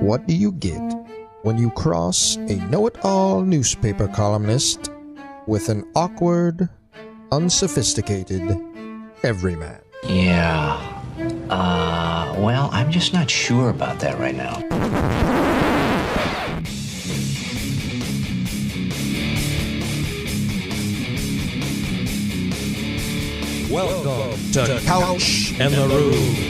What do you get when you cross a know-it-all newspaper columnist with an awkward, unsophisticated everyman? Yeah. Well, I'm just not sure about that right now. Welcome to Couch and the Rube.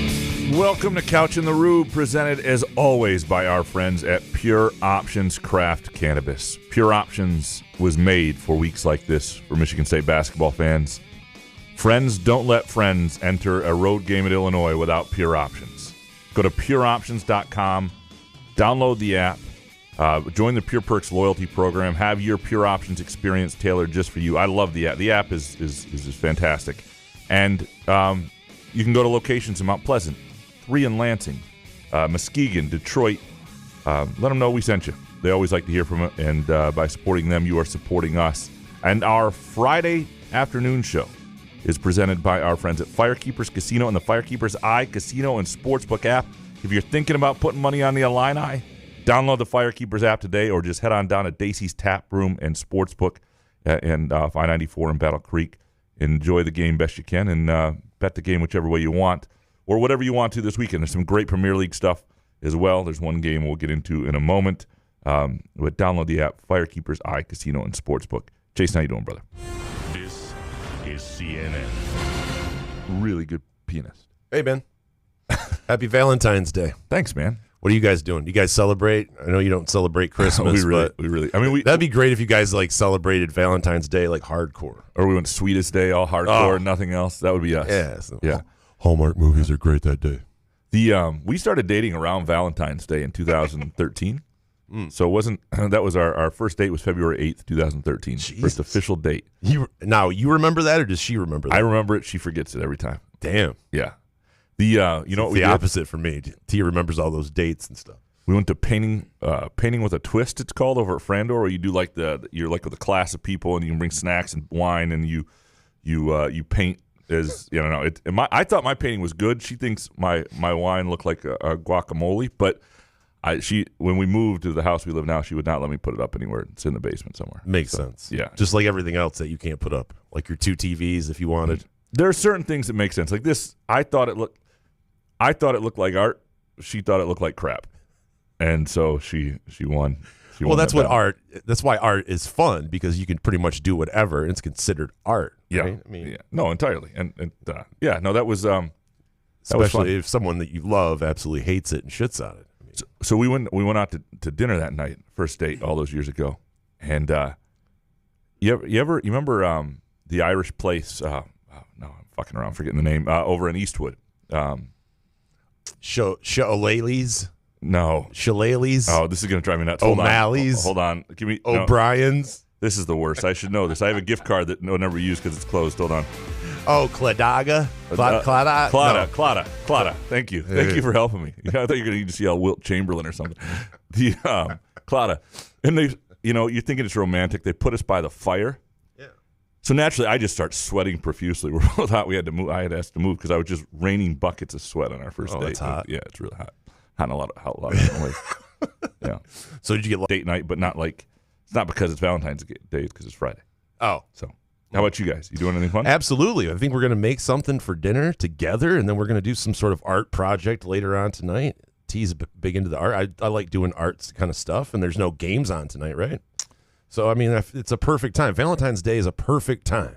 Welcome to Couch and the Rube, presented as always by our friends at Pure Options Craft Cannabis. Pure Options was made for weeks like this for Michigan State basketball fans. Friends don't let friends enter a road game at Illinois without Pure Options. Go to pureoptions.com, download the app, join the Pure Perks loyalty program, have your Pure Options experience tailored just for you. I love the app. The app is fantastic. And you can go to locations in Mount Pleasant, 3 in Lansing, Muskegon, Detroit. Let them know we sent you. They always like to hear from it, and by supporting them, you are supporting us. And our Friday afternoon show is presented by our friends at Firekeepers Casino and the Firekeepers Eye Casino and Sportsbook app. If you're thinking about putting money on the Illini, download the Firekeepers app today, or just head on down to Dacey's Tap Room and Sportsbook and I-94 in Battle Creek. Enjoy the game best you can, and bet the game whichever way you want, or whatever you want to this weekend. There's some great Premier League stuff as well. There's one game we'll get into in a moment. But download the app, Firekeepers Eye Casino and Sportsbook. Jason, how you doing, brother? This is CNN. Really good pianist. Hey, Ben. Happy Valentine's Day. Thanks, man. What are you guys doing? You guys celebrate? I know you don't celebrate Christmas, but that'd be great if you guys like celebrated Valentine's Day like hardcore. Or we went Sweetest Day, all hardcore, nothing else. That would be us. Yeah. Hallmark movies are great that day. We started dating around Valentine's Day in 2013. So it wasn't that was our first date was February 8th, 2013. Jesus. First official date. You remember that, or does she remember that? I remember it. She forgets it every time. Damn. Yeah. You know what we the did? opposite for me. Tia remembers all those dates and stuff. We went to painting with a twist. It's called over at Frandor, where you do you're like with a class of people, and you can bring snacks and wine, and you paint as I thought my painting was good. She thinks my wine looked like a guacamole, but when we moved to the house we live now, she would not let me put it up anywhere. It's in the basement somewhere. Makes sense. Yeah, just like everything else that you can't put up, like your 2 TVs if you wanted. There are certain things that make sense. Like this, I thought it looked like art. She thought it looked like crap, and so she won. That's why art is fun, because you can pretty much do whatever, and it's considered art. Yeah, right? I mean, yeah, no, entirely, that was especially if someone that you love absolutely hates it and shits on it. I mean, so we went out to dinner that night, first date all those years ago, and you remember the Irish place? No, I'm fucking around, forgetting the name. Over in Eastwood. Shillelaghs? No. Shillelaghs? Oh, this is going to drive me nuts. O'Malley's? Hold on. Give me O'Brien's? No. This is the worst. I should know this. I have a gift card that I'll never use because it's closed. Hold on. Oh, Cladaga? Clada. Thank you. Thank you for helping me. I thought you were going to just yell Wilt Chamberlain or something. The Clada. And they, you're thinking it's romantic. They put us by the fire. So naturally, I just start sweating profusely. We both thought we had to move. I had asked to move because I was just raining buckets of sweat on our first date. It's hot. Yeah, it's really hot. Hot in a lot of different ways. Yeah. So did you get date night, but not like it's not because it's Valentine's Day. It's because it's Friday. Oh, so how about you guys? You doing anything fun? Absolutely. I think we're gonna make something for dinner together, and then we're gonna do some sort of art project later on tonight. T's big into the art. I like doing arts kind of stuff, and there's no games on tonight, right? So, I mean, it's a perfect time. Valentine's Day is a perfect time.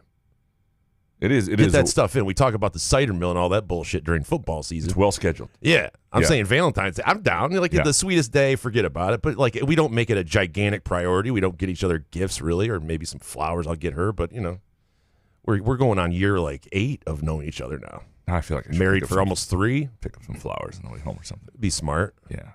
It is. Get that stuff in. We talk about the cider mill and all that bullshit during football season. It's well scheduled. Yeah. I'm saying Valentine's Day. I'm down. The sweetest day, forget about it. But, we don't make it a gigantic priority. We don't get each other gifts, really, or maybe some flowers I'll get her. But, we're going on year, 8 of knowing each other now. I feel like I should married for almost 3. Pick up some flowers on the way home or something. Be smart. Yeah.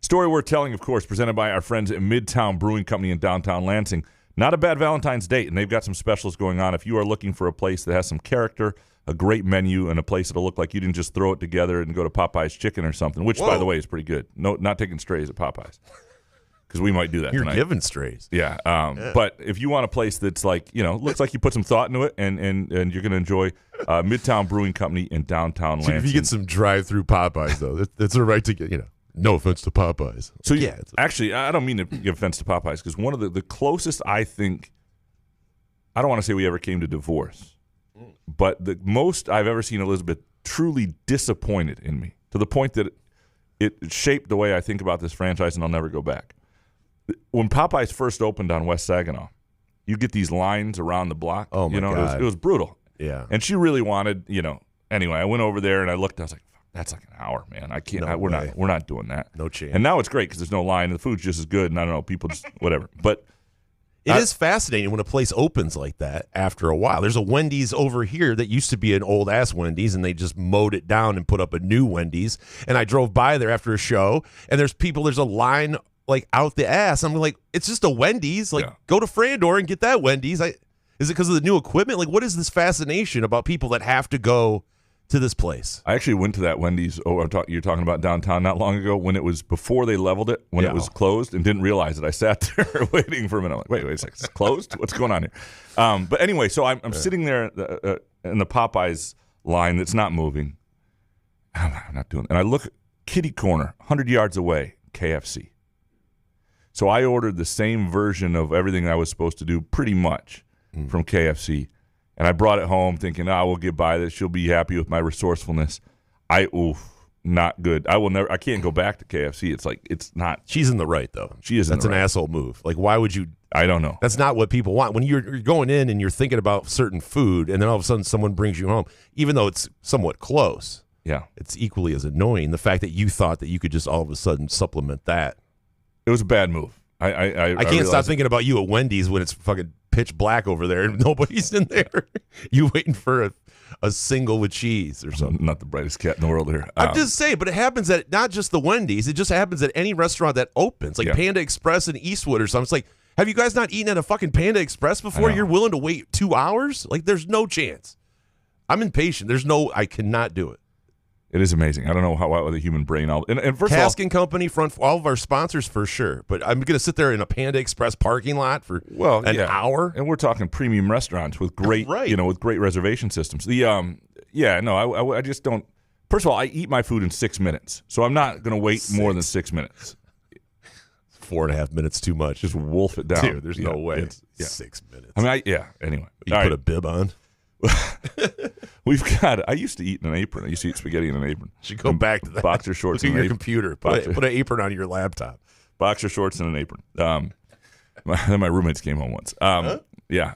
Story worth telling, of course, presented by our friends at Midtown Brewing Company in downtown Lansing. Not a bad Valentine's date, and they've got some specials going on. If you are looking for a place that has some character, a great menu, and a place that'll look like you didn't just throw it together and go to Popeye's Chicken or something, which, by the way, is pretty good. No, not taking strays at Popeye's. Because we might do that You're tonight. giving strays. Yeah. But if you want a place that's looks like you put some thought into it and you're going to enjoy Midtown Brewing Company in downtown Lansing. If you get some drive-through Popeyes, though, that's a right to get, No offense to Popeyes. So yeah, actually, I don't mean to give offense to Popeyes because one of the closest I think, I don't want to say we ever came to divorce, but the most I've ever seen Elizabeth truly disappointed in me to the point that it shaped the way I think about this franchise, and I'll never go back. When Popeyes first opened on West Saginaw, you get these lines around the block. Oh my God. It was brutal. Yeah. And she really wanted, anyway, I went over there and I looked. I was like, that's like an hour, man. I can't. No we're way. not doing that. No chance. And now it's great because there's no line and the food's just as good. And I don't know, people just whatever. But it is fascinating when a place opens like that after a while. There's a Wendy's over here that used to be an old ass Wendy's, and they just mowed it down and put up a new Wendy's. And I drove by there after a show, and there's a line like out the ass. I'm like, it's just a Wendy's. Like, go to Frandor and get that Wendy's. Is it because of the new equipment? Like, what is this fascination about people that have to go to this place? I actually went to that Wendy's. You're talking about downtown not long ago when it was before they leveled it, when it was closed, and didn't realize it. I sat there waiting for a minute. I'm like, wait a second, it's closed? What's going on here? But anyway, so I'm sitting there in the Popeyes line that's not moving. I'm not doing it. And I look kitty corner, 100 yards away, KFC. So I ordered the same version of everything I was supposed to do pretty much from KFC. And I brought it home thinking, we'll get by this. She'll be happy with my resourcefulness. Not good. I can't go back to KFC. It's like, it's not. She's in the right, though. She is. That's an asshole move. Like, why would you? I don't know. That's not what people want. When you're going in and you're thinking about certain food, and then all of a sudden someone brings you home, even though it's somewhat close. Yeah. It's equally as annoying. The fact that you thought that you could just all of a sudden supplement that. It was a bad move. I can't stop thinking about you at Wendy's when it's fucking pitch black over there and nobody's in there. You waiting for a single with cheese or something. Not the brightest cat in the world here. I'm just saying, but it happens at not just the Wendy's. It just happens at any restaurant that opens, like Panda Express in Eastwood or something. It's like, have you guys not eaten at a fucking Panda Express before? You're willing to wait 2 hours? Like, there's no chance. I'm impatient. I cannot do it. It is amazing. I don't know how the human brain. And first Cask of all, and Company, all of our sponsors for sure. But I'm going to sit there in a Panda Express parking lot for an hour. And we're talking premium restaurants with great, with great reservation systems. I just don't. First of all, I eat my food in 6 minutes, so I'm not going to wait more than 6 minutes. 4.5 minutes too much. Just wolf it down. Dude, there's no way. It's 6 minutes. I mean, anyway. You put a bib on. I used to eat in an apron. I used to eat spaghetti in an apron. Should go back to that. Boxer shorts Look and at an your apron. computer. Put an apron on your laptop. Boxer shorts and an apron. Then my roommates came home once. Yeah.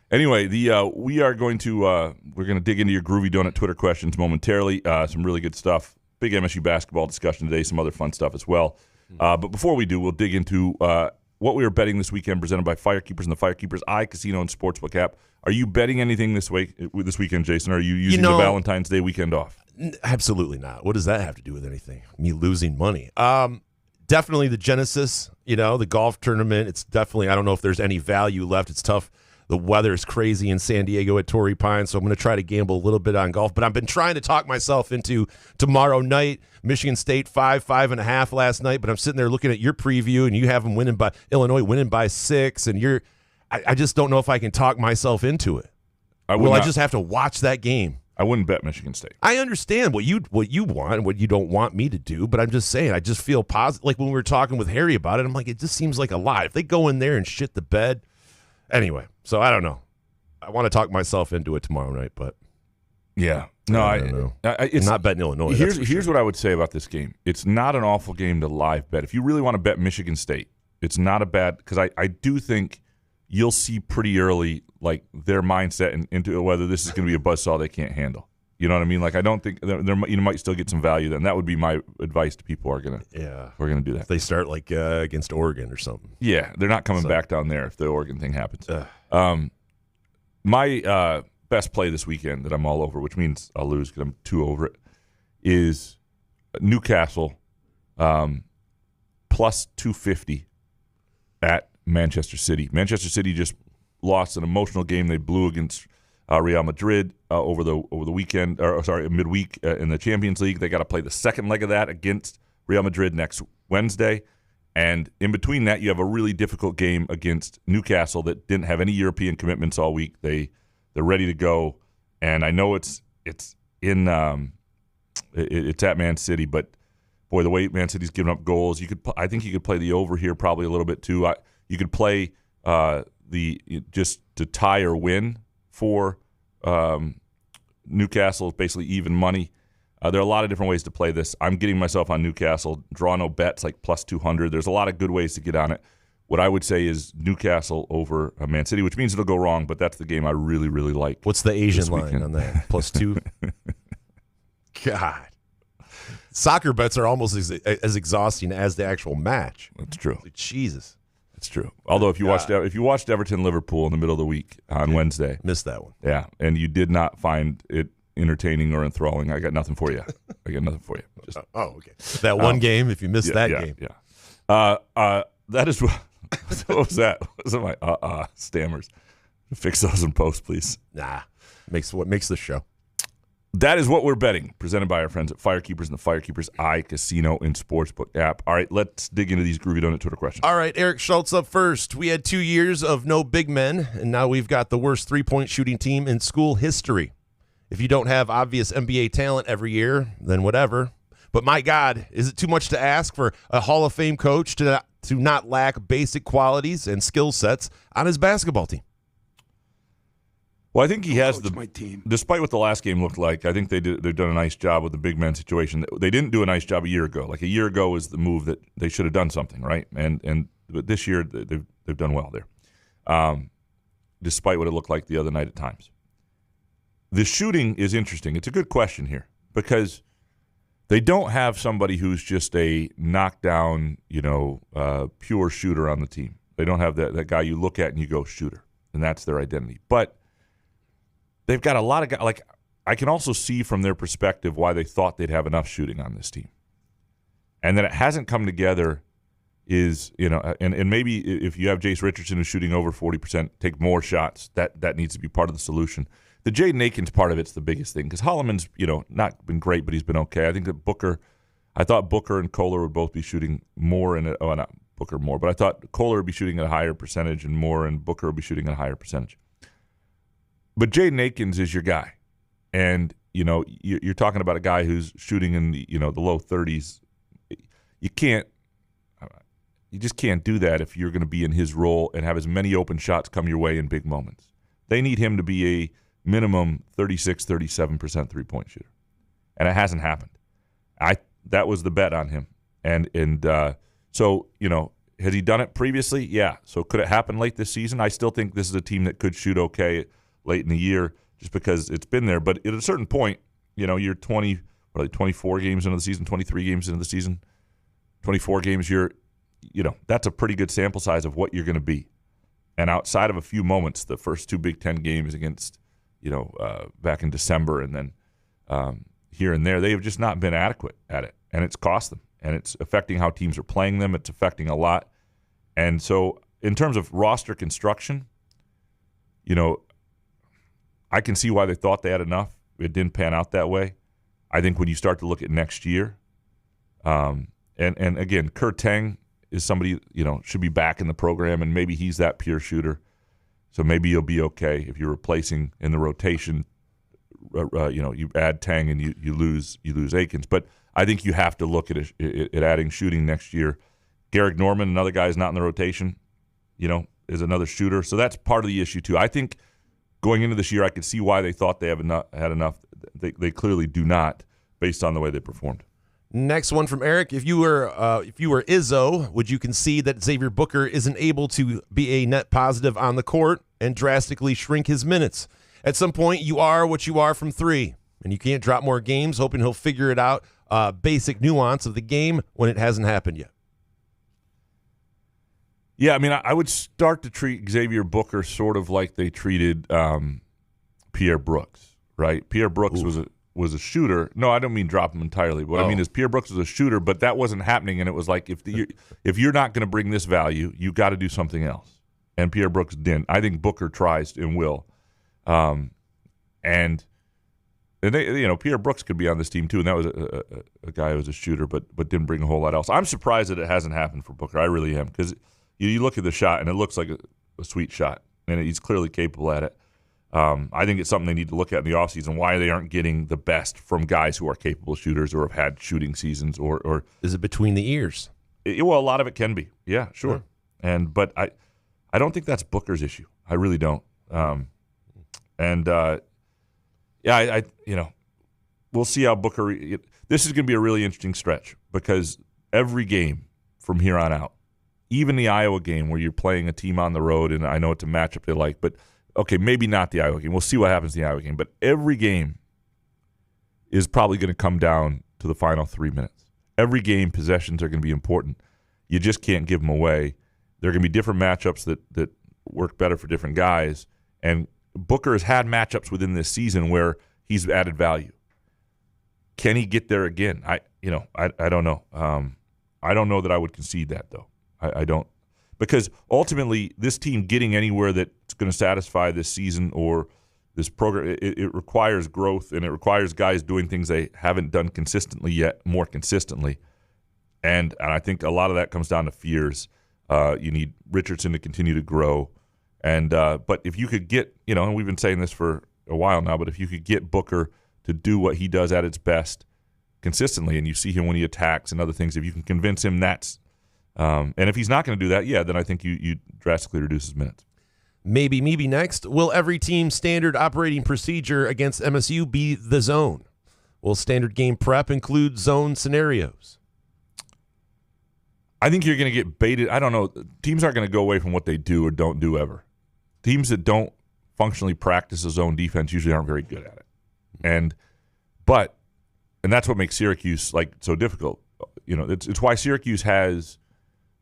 Anyway, we are going to we're going to dig into your Groovy Donut Twitter questions momentarily. Some really good stuff. Big MSU basketball discussion today. Some other fun stuff as well. But before we do, we'll dig into what we are betting this weekend, presented by Firekeepers and the Firekeepers iCasino and Sportsbook app. Are you betting anything this weekend, Jason? Or are you using the Valentine's Day weekend off? Absolutely not. What does that have to do with anything? Me losing money. Definitely the Genesis, the golf tournament. It's definitely, I don't know if there's any value left. It's tough. The weather is crazy in San Diego at Torrey Pines, so I'm going to try to gamble a little bit on golf. But I've been trying to talk myself into tomorrow night. Michigan State 5.5 last night. But I'm sitting there looking at your preview, and you have them Illinois winning by 6, and I just don't know if I can talk myself into it. I just have to watch that game? I wouldn't bet Michigan State. I understand what you want and what you don't want me to do, but I'm just saying, I just feel positive. Like when we were talking with Harry about it, I'm like, it just seems like a lot. If they go in there and shit the bed. Anyway, so I don't know. I want to talk myself into it tomorrow night, but yeah, no, I don't know. It's not betting Illinois. Here's what I would say about this game. It's not an awful game to live bet. If you really want to bet Michigan State, it's not a bad, because I do think you'll see pretty early like their mindset into whether this is going to be a buzzsaw they can't handle. You know what I mean? Like I don't think you might still get some value then. That would be my advice to people who are gonna do that. If they start like against Oregon or something. Yeah, they're not coming back down there if the Oregon thing happens. My best play this weekend that I'm all over, which means I'll lose because I'm too over it, is Newcastle plus 250 at Manchester City. Manchester City just lost an emotional game they blew against Real Madrid over the weekend, midweek in the Champions League. They got to play the second leg of that against Real Madrid next Wednesday. And in between that, you have a really difficult game against Newcastle that didn't have any European commitments all week. They're ready to go, and I know it's at Man City, but boy, the way Man City's giving up goals, I think you could play the over here probably a little bit too. You could play just to tie or win for Newcastle, basically even money. There are a lot of different ways to play this. I'm getting myself on Newcastle. Draw no bets, like plus 200. There's a lot of good ways to get on it. What I would say is Newcastle over Man City, which means it'll go wrong, but that's the game I really, really like. What's the Asian line on that? Plus 2? God. Soccer bets are almost as exhausting as the actual match. That's true. Jesus. That's true. Although if you watched Everton Liverpool in the middle of the week on Wednesday, missed that one. Yeah, and you did not find it entertaining or enthralling, I got nothing for you. Just, okay. That one game, if you missed that game. Yeah. That is what was that? What was my stammers? Fix those in post, please. Nah. What makes the show. That is what we're betting, presented by our friends at Firekeepers and the Firekeepers iCasino and Sportsbook app. All right, let's dig into these Groovy Donut Twitter questions. All right, Eric Schultz up first. We had 2 years of no big men, and now we've got the worst three-point shooting team in school history. If you don't have obvious NBA talent every year, then whatever. But my God, is it too much to ask for a Hall of Fame coach to not lack basic qualities and skill sets on his basketball team? Well, I think he has my team. Despite what the last game looked like, I think they've done a nice job with the big man situation. They didn't do a nice job a year ago. Like a year ago was the move that they should have done something, right? But this year they've done well there, despite what it looked like the other night at times. The shooting is interesting. It's a good question here because they don't have somebody who's just a knockdown, pure shooter on the team. They don't have that guy you look at and you go shooter, and that's their identity. But they've got a lot of guys. Like I can also see from their perspective why they thought they'd have enough shooting on this team, and that it hasn't come together. Is and maybe if you have Jace Richardson who's shooting over 40%, take more shots. That needs to be part of the solution. The Jaden Akins part of it's the biggest thing because Holloman's not been great, but he's been okay. I think that I thought Booker and Kohler would both be shooting more not Booker more, but I thought Kohler would be shooting at a higher percentage and Booker would be shooting at a higher percentage. But Jaden Akins is your guy, and you're talking about a guy who's shooting in the low 30s. You just can't do that if you're going to be in his role and have as many open shots come your way in big moments. They need him to be a minimum 36, 37% three-point shooter, and it hasn't happened. That was the bet on him, and so has he done it previously? Yeah. So could it happen late this season? I still think this is a team that could shoot okay late in the year just because it's been there. But at a certain point, you're 24 games into the season, 23 games into the season, 24 games, that's a pretty good sample size of what you're going to be. And outside of a few moments, the first two Big Ten games against, back in December and then here and there, they have just not been adequate at it. And it's cost them. And it's affecting how teams are playing them. It's affecting a lot. And so in terms of roster construction, I can see why they thought they had enough. It didn't pan out that way. I think when you start to look at next year, and again, Kurt Teng is somebody, should be back in the program, and maybe he's that pure shooter. So maybe you'll be okay if you're replacing in the rotation. You add Teng and you lose Akins. But I think you have to look at adding shooting next year. Garrick Norman, another guy who's not in the rotation, is another shooter. So that's part of the issue too. I think going into this year, I could see why they thought they had enough. They clearly do not, based on the way they performed. Next one from Eric. If you were Izzo, would you concede that Xavier Booker isn't able to be a net positive on the court and drastically shrink his minutes? At some point, you are what you are from three, and you can't drop more games, hoping he'll figure it out, basic nuance of the game when it hasn't happened yet. Yeah, I mean, I would start to treat Xavier Booker sort of like they treated Pierre Brooks, right? Pierre Brooks was a shooter. No, I don't mean drop him entirely. What I mean is Pierre Brooks was a shooter, but that wasn't happening, and it was like if you're not going to bring this value, you got to do something else. And Pierre Brooks didn't. I think Booker tries and will. And they, Pierre Brooks could be on this team too, and that was a guy who was a shooter, but didn't bring a whole lot else. I'm surprised that it hasn't happened for Booker. I really am, because you look at the shot and it looks like a sweet shot, and he's clearly capable at it. I think it's something they need to look at in the offseason, why they aren't getting the best from guys who are capable shooters or have had shooting seasons. Or is it between the ears? Well, a lot of it can be. Yeah, sure. But I don't think that's Booker's issue. I really don't. We'll see how Booker. This is going to be a really interesting stretch because every game from here on out, even the Iowa game where you're playing a team on the road, and I know it's a matchup they like, but okay, maybe not the Iowa game. We'll see what happens in the Iowa game. But every game is probably going to come down to the final 3 minutes. Every game, possessions are going to be important. You just can't give them away. There are going to be different matchups that work better for different guys. And Booker has had matchups within this season where he's added value. Can he get there again? I don't know. I don't know that I would concede that, though. I don't. Because ultimately, this team getting anywhere that's going to satisfy this season or this program, it requires growth, and it requires guys doing things they haven't done consistently yet, more consistently. And I think a lot of that comes down to fears. You need Richardson to continue to grow. But if you could get, and we've been saying this for a while now, but if you could get Booker to do what he does at its best consistently, and you see him when he attacks and other things, if you can convince him that's and if he's not going to do that, then I think you drastically reduce his minutes. Maybe next. Will every team's standard operating procedure against MSU be the zone? Will standard game prep include zone scenarios? I think you're going to get baited. I don't know. Teams aren't going to go away from what they do or don't do ever. Teams that don't functionally practice a zone defense usually aren't very good at it. And that's what makes Syracuse so difficult. It's why Syracuse has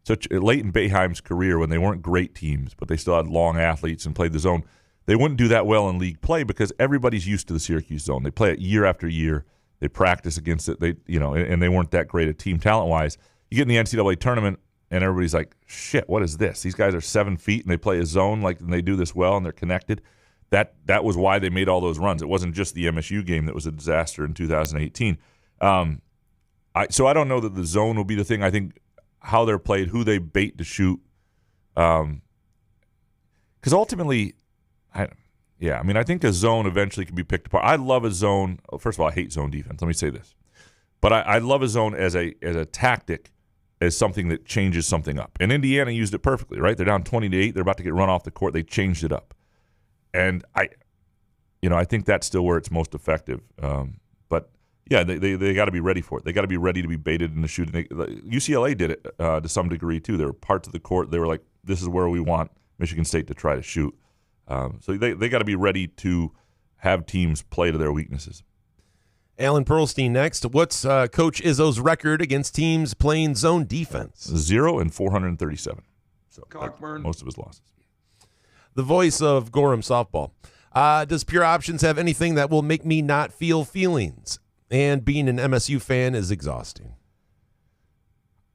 such late in Boeheim's career when they weren't great teams, but they still had long athletes and played the zone. They wouldn't do that well in league play because everybody's used to the Syracuse zone. They play it year after year. They practice against it. And they weren't that great a team talent-wise. You get in the NCAA tournament, and everybody's like, shit, what is this? These guys are 7 feet, and they play a zone and they do this well, and they're connected. That was why they made all those runs. It wasn't just the MSU game that was a disaster in 2018. So I don't know that the zone will be the thing. I think how they're played, who they bait to shoot. Because ultimately, I think a zone eventually can be picked apart. I love a zone. First of all, I hate zone defense. Let me say this. But I love a zone as a tactic, as something that changes something up. And Indiana used it perfectly, right? They're down 20-8. They're about to get run off the court. They changed it up. And I think that's still where it's most effective. But yeah, they got to be ready for it. They got to be ready to be baited into shooting. UCLA did it to some degree too. There were parts of the court they were like, "This is where we want Michigan State to try to shoot." So they got to be ready to have teams play to their weaknesses. Alan Pearlstein next. What's Coach Izzo's record against teams playing zone defense? 0-437. So Cockburn. Most of his losses. The voice of Gorham softball. Does Pure Options have anything that will make me not feel feelings? And being an MSU fan is exhausting.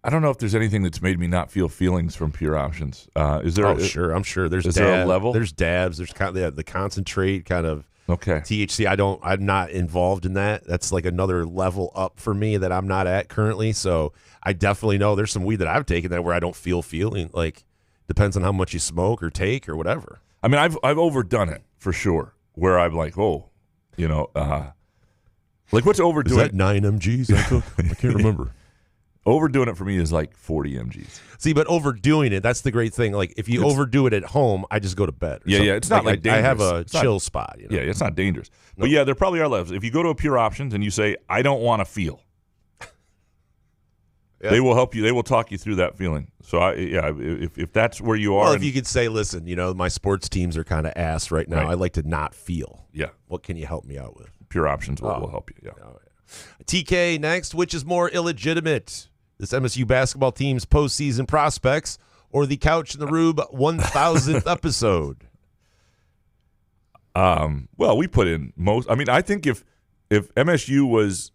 I don't know if there's anything that's made me not feel feelings from Pure Options. Is there? Sure. I'm sure. Is there a level? There's dabs. There's kind of the concentrate kind of THC. I'm not involved in that. That's like another level up for me that I'm not at currently. So I definitely know there's some weed that I've taken that where I don't feel feeling like. Depends on how much you smoke or take or whatever. I mean, I've overdone it for sure. Where I'm like, what's overdoing? Is that 9 mgs I took? I can't remember. Overdoing it for me is like 40 mgs. See, but overdoing it, that's the great thing. Like if you overdo it at home, I just go to bed. Yeah, it's not like dangerous. I have a chill spot. Yeah, it's not dangerous. Nope. But yeah, there probably are levels. If you go to a Pure Options and you say, I don't want to feel. Yeah. They will help you. They will talk you through that feeling. So, if that's where you are. Well, if you could say, listen, my sports teams are kind of ass right now. Right. I like to not feel. Yeah. What can you help me out with? Pure Options will help you. Yeah. TK next. Which is more illegitimate? This MSU basketball team's postseason prospects or the Couch in the Rube 1000th episode? Well, we put in most. I mean, I think if MSU was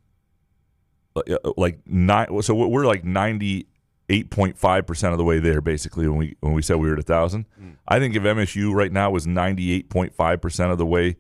like so we're like 98.5% of the way there basically when we said we were at 1,000. I think if MSU right now was 98.5% of the way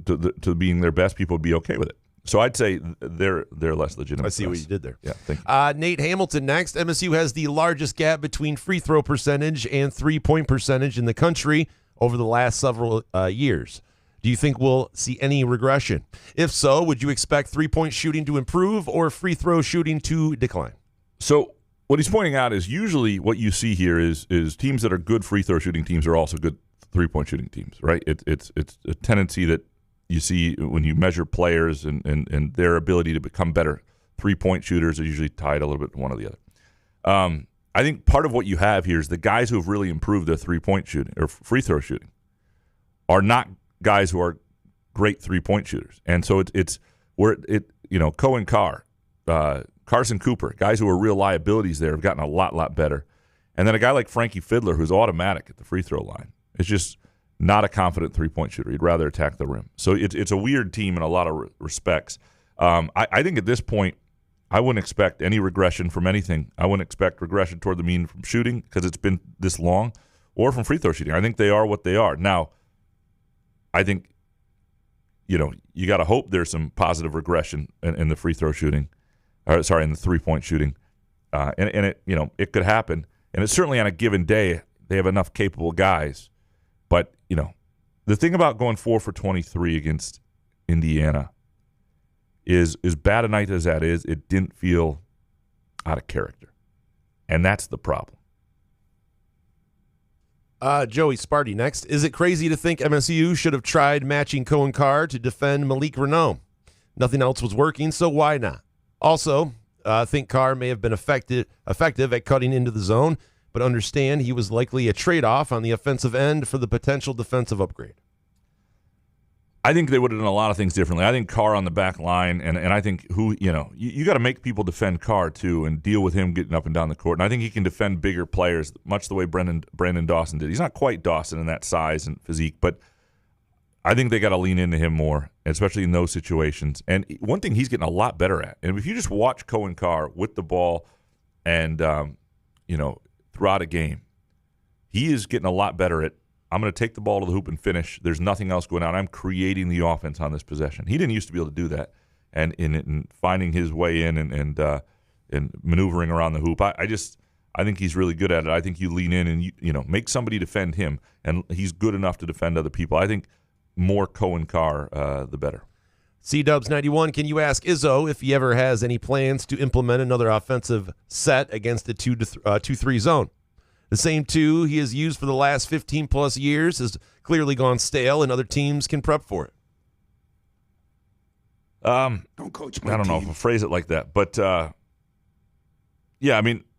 to being their best, people would be okay with it. So I'd say they're less legitimate. I see what you did there. Yeah, thank you. Nate Hamilton next. MSU has the largest gap between free throw percentage and 3-point percentage in the country over the last several years. Do you think we'll see any regression? If so, would you expect three-point shooting to improve or free throw shooting to decline? So what he's pointing out is usually what you see here is teams that are good free throw shooting teams are also good three-point shooting teams, right? It's a tendency that you see when you measure players and their ability to become better. Three-point shooters are usually tied a little bit to one or the other. I think part of what you have here is the guys who have really improved their three-point shooting or free throw shooting are not guys who are great three-point shooters. And so it's where Cohen Carr, Carson Cooper, guys who are real liabilities there have gotten a lot better. And then a guy like Frankie Fiddler, who's automatic at the free throw line, is just not a confident three-point shooter. He'd rather attack the rim. So it's a weird team in a lot of respects. I think at this point, I wouldn't expect any regression from anything. I wouldn't expect regression toward the mean from shooting because it's been this long, or from free throw shooting. I think they are what they are. Now, I think, you got to hope there's some positive regression in the free throw shooting, in the three-point shooting. And it could happen. And it's certainly on a given day, they have enough capable guys. But, the thing about going 4 for 23 against Indiana is as bad a night as that is, it didn't feel out of character. And that's the problem. Joey Sparty next. Is it crazy to think MSU should have tried matching Cohen Carr to defend Malik Renault? Nothing else was working, so why not? Also, I think Carr may have been effective at cutting into the zone, but understand he was likely a trade-off on the offensive end for the potential defensive upgrade. I think they would have done a lot of things differently. I think Carr on the back line, and I think you got to make people defend Carr too and deal with him getting up and down the court. And I think he can defend bigger players, much the way Brandon Dawson did. He's not quite Dawson in that size and physique, but I think they got to lean into him more, especially in those situations. And one thing he's getting a lot better at, and if you just watch Cohen Carr with the ball and throughout a game, he is getting a lot better at, I'm going to take the ball to the hoop and finish. There's nothing else going on. I'm creating the offense on this possession. He didn't used to be able to do that, and in finding his way in and maneuvering around the hoop. I think he's really good at it. I think you lean in and you make somebody defend him, and he's good enough to defend other people. I think more Cohen Carr, the better. C-Dubs91, can you ask Izzo if he ever has any plans to implement another offensive set against a 2-3 zone? The same 2 he has used for the last 15-plus years has clearly gone stale, and other teams can prep for it. Don't coach my I don't know if I'll phrase it like that, but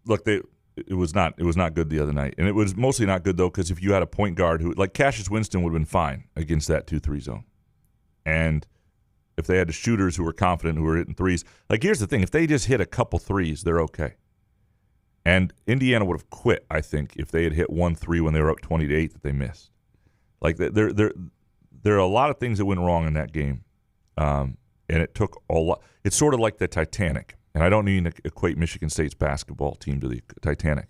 look, it was not good the other night, and it was mostly not good though because if you had a point guard who like Cassius Winston would have been fine against that 2-3 zone, and if they had the shooters who were confident who were hitting threes, like here's the thing: if they just hit a couple threes, they're okay. And Indiana would have quit, I think, if they had hit 1-3 when they were up 20-8 that they missed. Like there are a lot of things that went wrong in that game, and it took a lot. It's sort of like the Titanic, and I don't mean to equate Michigan State's basketball team to the Titanic,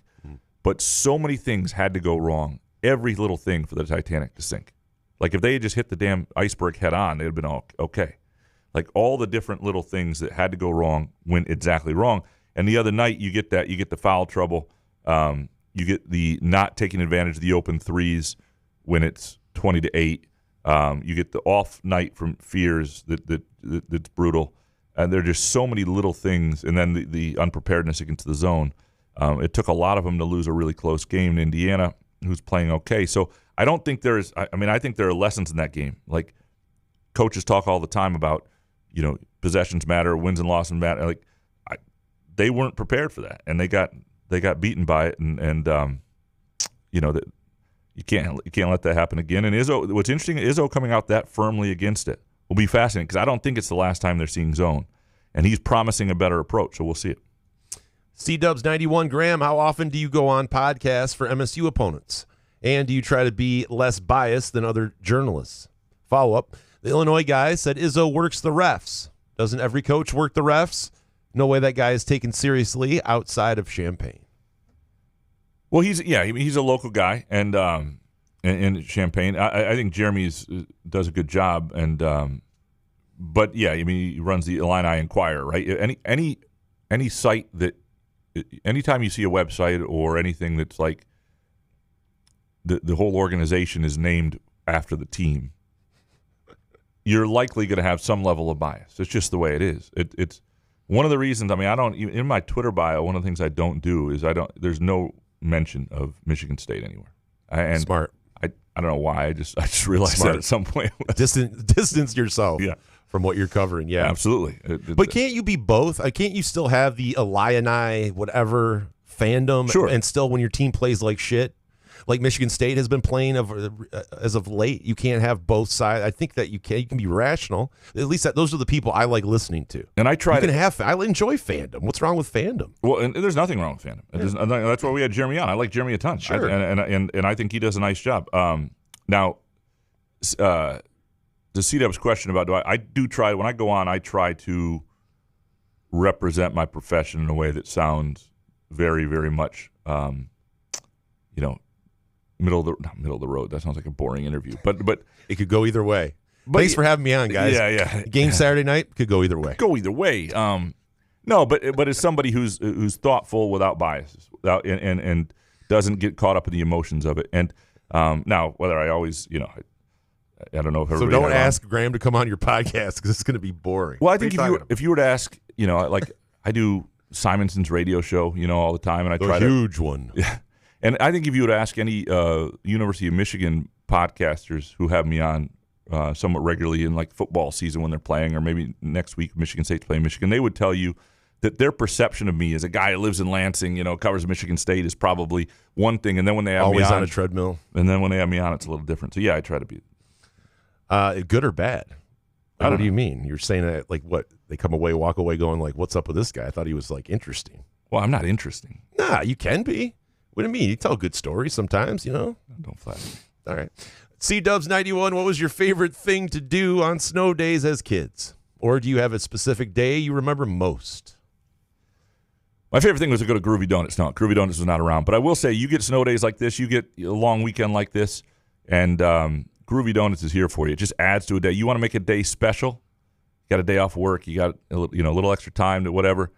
but so many things had to go wrong, every little thing for the Titanic to sink. Like if they had just hit the damn iceberg head on, they'd have been all okay. Like all the different little things that had to go wrong went exactly wrong. And the other night, you get the foul trouble. You get the not taking advantage of the open threes when it's 20-8. You get the off night from Fears that's brutal. And there are just so many little things. And then the unpreparedness against the zone. It took a lot of them to lose a really close game in Indiana, who's playing okay. So I don't think there is. I think there are lessons in that game. Like coaches talk all the time about, possessions matter, wins and losses matter. Like. They weren't prepared for that, and they got beaten by it, and that you can't let that happen again. And Izzo, what's interesting, Izzo coming out that firmly against it will be fascinating because I don't think it's the last time they're seeing zone, and he's promising a better approach. So we'll see it. C-Dubs91, Graham, how often do you go on podcasts for MSU opponents, and do you try to be less biased than other journalists? Follow up: the Illinois guy said Izzo works the refs. Doesn't every coach work the refs? No way that guy is taken seriously outside of Champaign. Well, he's a local guy, and in Champaign, I think Jeremy does a good job, and but yeah, he runs the Illini Inquirer, right? Any site that, anytime you see a website or anything that's like the whole organization is named after the team, you're likely going to have some level of bias. It's just the way it is. It's one of the reasons. I mean, I don't in my Twitter bio. One of the things I don't do is there's no mention of Michigan State anywhere. Smart. I don't know why. I just realized Smart. that at some point. Distance yourself. Yeah. From what you're covering, yeah, absolutely. But can't you be both? Can't you still have the Illini whatever fandom, sure, and still when your team plays like shit, like Michigan State has been playing as of late, you can't have both sides. I think that you can be rational. At least those are the people I like listening to. And I try I enjoy fandom. What's wrong with fandom? Well, and there's nothing wrong with fandom. Yeah. That's why we had Jeremy on. I like Jeremy a ton. Sure. And I think he does a nice job. Now, to C-Dub's question about when I go on, I try to represent my profession in a way that sounds very, very much, middle of the road. That sounds like a boring interview, but it could go either way. Thanks for having me on, guys. Yeah. Game Saturday night could go either way. No, but as somebody who's thoughtful without biases, and doesn't get caught up in the emotions of it. And now, whether I always, I don't know if everybody. So don't ask Graham to come on your podcast because it's going to be boring. Well, I think if you were to ask, like I do Simonson's radio show, all the time, and I try huge one. Yeah. And I think if you were to ask any University of Michigan podcasters who have me on somewhat regularly in like football season when they're playing, or maybe next week Michigan State's playing Michigan, they would tell you that their perception of me as a guy who lives in Lansing, covers Michigan State is probably one thing, and then when they have always me on a treadmill, and then when they have me on, it's a little different. So yeah, I try to be good or bad. What do you mean? You're saying that like what? They walk away going like, "What's up with this guy? I thought he was like interesting." Well, I'm not interesting. Nah, you can be. What do you mean? You tell good stories sometimes, Don't flatter me. All right. C-Dubs91, what was your favorite thing to do on snow days as kids? Or do you have a specific day you remember most? My favorite thing was to go to Groovy Donuts. No, Groovy Donuts was not around. But I will say, you get snow days like this, you get a long weekend like this, and Groovy Donuts is here for you. It just adds to a day. You want to make a day special? You got a day off work. You got a little extra time to whatever.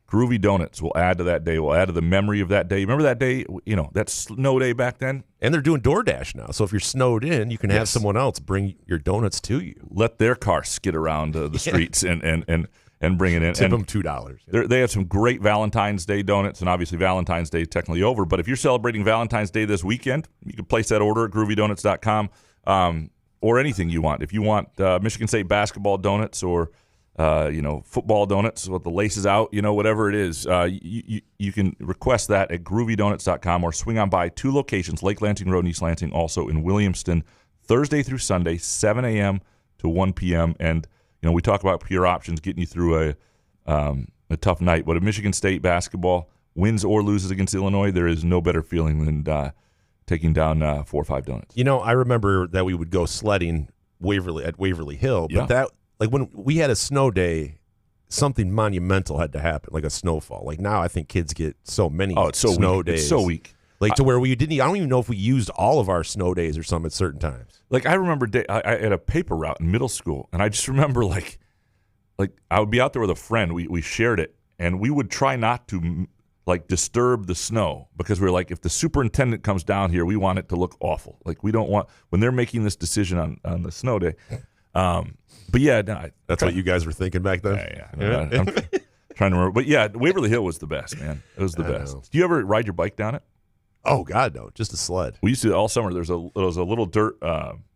Groovy Donuts will add to that day. Will add to the memory of that day. Remember that day? That snow day back then. And they're doing DoorDash now. So if you're snowed in, you can have someone else bring your donuts to you. Let their car skid around the streets and bring it in. Tip them $2. They have some great Valentine's Day donuts, and obviously Valentine's Day is technically over. But if you're celebrating Valentine's Day this weekend, you can place that order at groovydonuts.com or anything you want. If you want Michigan State basketball donuts or football donuts with the laces out, whatever it is, you can request that at groovydonuts.com or swing on by 2 locations, Lake Lansing Road and East Lansing, also in Williamston, Thursday through Sunday, 7 a.m. to 1 p.m. And, we talk about pure options getting you through a tough night. But if Michigan State basketball wins or loses against Illinois, there is no better feeling than taking down 4 or 5 donuts. I remember that we would go sledding at Waverly Hill, but that – like when we had a snow day, something monumental had to happen, like a snowfall. Like now, I think kids get so many snow days. It's so weak. Like to where we didn't. I don't even know if we used all of our snow days or something at certain times. Like I remember, I had a paper route in middle school, and I just remember like I would be out there with a friend. We shared it, and we would try not to like disturb the snow because we were like, if the superintendent comes down here, we want it to look awful. Like we don't want when they're making this decision on the snow day. But yeah, no, that's what you guys were thinking back then. Yeah. I'm trying to remember, but yeah, Waverly Hill was the best, man. It was the best. Do you ever ride your bike down it? Oh God, no, just a sled. We used to all summer. There was a little dirt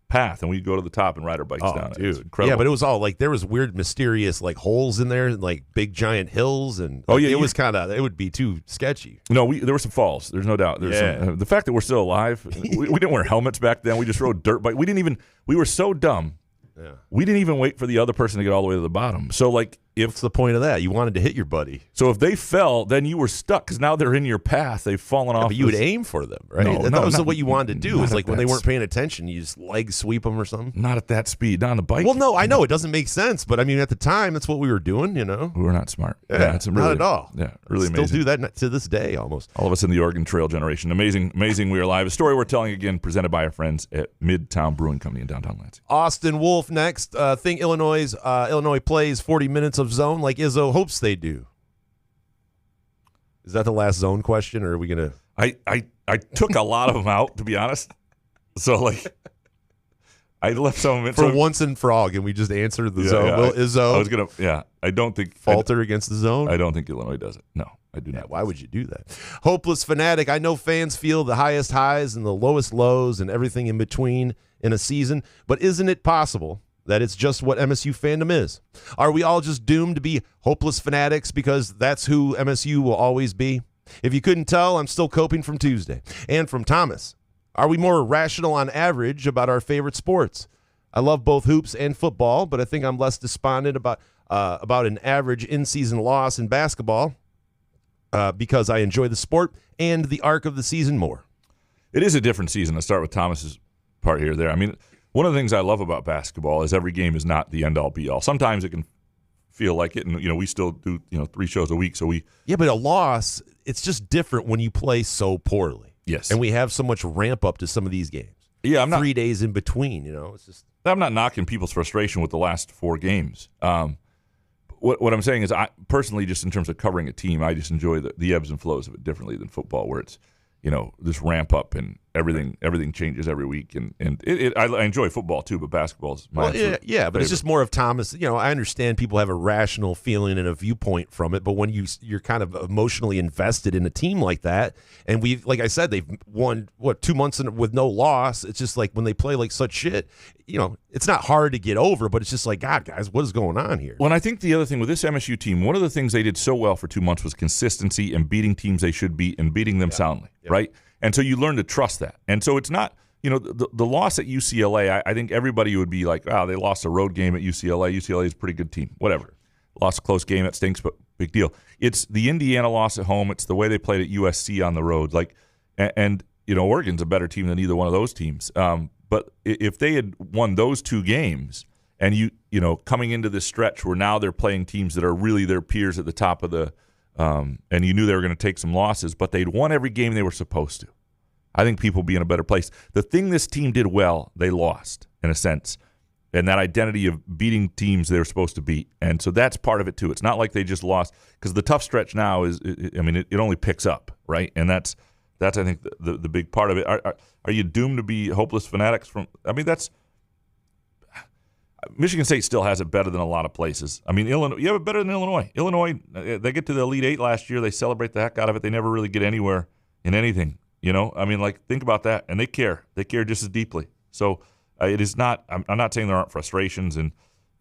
path, and we'd go to the top and ride our bikes down it. Dude, incredible. Yeah, but it was all like there was weird, mysterious like holes in there, and like big giant hills, and it was kind of it would be too sketchy. No, there were some falls. There's no doubt. The fact that we're still alive. we didn't wear helmets back then. We just rode dirt bike. We were so dumb. Yeah. We didn't even wait for the other person to get all the way to the bottom. So, like, what's the point of that? You wanted to hit your buddy. So if they fell, then you were stuck because now they're in your path. They've fallen off. But you would aim for them, right? That was what you wanted to do. Is like when they weren't paying attention, you just leg sweep them or something. Not at that speed, not on the bike. Well, no, I know it doesn't make sense, but I mean, at the time, that's what we were doing. We were not smart. Yeah, not at all. Yeah, really Still amazing. do that to this day, almost. All of us in the Oregon Trail generation. Amazing. We are live. A story we're telling again, presented by our friends at Midtown Brewing Company in downtown Lansing. Austin Wolf next. Think Illinois plays 40 minutes of zone like Izzo hopes they do. Is that the last zone question, or are we gonna? I took a lot of them out, to be honest. So like, I left some of it. For once and for all, can we just answer the zone? Yeah, Will Izzo I don't think falter against the zone? I don't think Illinois does it. No, I do not. Why would you do that? Hopeless fanatic. I know fans feel the highest highs and the lowest lows and everything in between in a season, but isn't it possible that it's just what MSU fandom is? Are we all just doomed to be hopeless fanatics because that's who MSU will always be? If you couldn't tell, I'm still coping from Tuesday. And from Thomas. Are we more rational on average about our favorite sports? I love both hoops and football, but I think I'm less despondent about an average in-season loss in basketball because I enjoy the sport and the arc of the season more. It is a different season. Let's start with Thomas's part here. There. I mean, one of the things I love about basketball is every game is not the end-all, be-all. Sometimes it can feel like it, and we still do 3 shows a week, so we. Yeah, but a loss, it's just different when you play so poorly. Yes, and we have so much ramp up to some of these games. Yeah, I'm not 3 days in between. It's just. I'm not knocking people's frustration with the last 4 games. What I'm saying is, I personally, just in terms of covering a team, I just enjoy the ebbs and flows of it differently than football, where it's this ramp up and everything changes every week, and I enjoy football too, but basketball is my but favorite. It's just more of Thomas. I understand people have a rational feeling and a viewpoint from it, but when you're kind of emotionally invested in a team like that, and like I said, they've won 2 months with no loss. It's just like when they play like such shit, it's not hard to get over, but it's just like, God, guys, what is going on here? Well, and I think the other thing with this MSU team, one of the things they did so well for 2 months was consistency and beating teams they should beat and beating them soundly. Right? And so you learn to trust that. And so it's not, the loss at UCLA, I think everybody would be like, wow, they lost a road game at UCLA. UCLA is a pretty good team. Whatever. Lost a close game, that stinks, but big deal. It's the Indiana loss at home. It's the way they played at USC on the road. And Oregon's a better team than either one of those teams. But if they had won those 2 games and coming into this stretch where now they're playing teams that are really their peers at the top of the and you knew they were going to take some losses, but they'd won every game they were supposed to. I think people would be in a better place. The thing this team did well, they lost, in a sense, and that identity of beating teams they were supposed to beat. And so that's part of it, too. It's not like they just lost, because the tough stretch now is, it only picks up, right? And that's I think, the big part of it. Are you doomed to be hopeless fanatics that's – Michigan State still has it better than a lot of places. Illinois, you have it better than Illinois. Illinois, they get to the Elite Eight last year. They celebrate the heck out of it. They never really get anywhere in anything, think about that. And they care. They care just as deeply. So it is not – I'm not saying there aren't frustrations, and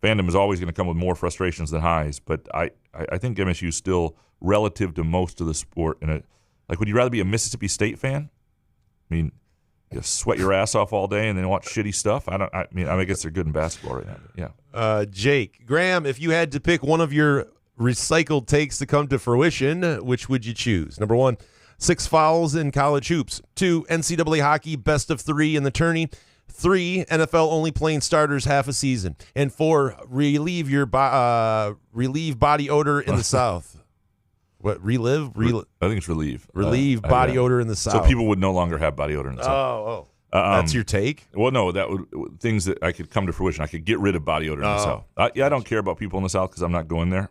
Fandom is always going to come with more frustrations than highs, but I think MSU is still, relative to most of the sport, would you rather be a Mississippi State fan? You sweat your ass off all day and then watch shitty stuff. I guess they're good in basketball right now. Yeah. Jake Graham, if you had to pick one of your recycled takes to come to fruition, which would you choose? Number 1, 6 fouls in college hoops. 2, NCAA hockey best of 3 in the tourney. 3, NFL only playing starters half a season. And 4, relieve body odor in the South. What, relive? I think it's relieve. Relieve body odor in the South. So people would no longer have body odor in the South. That's your take? Well, no, that would things that I could come to fruition. I could get rid of body odor in the South. I don't care about people in the South because I'm not going there.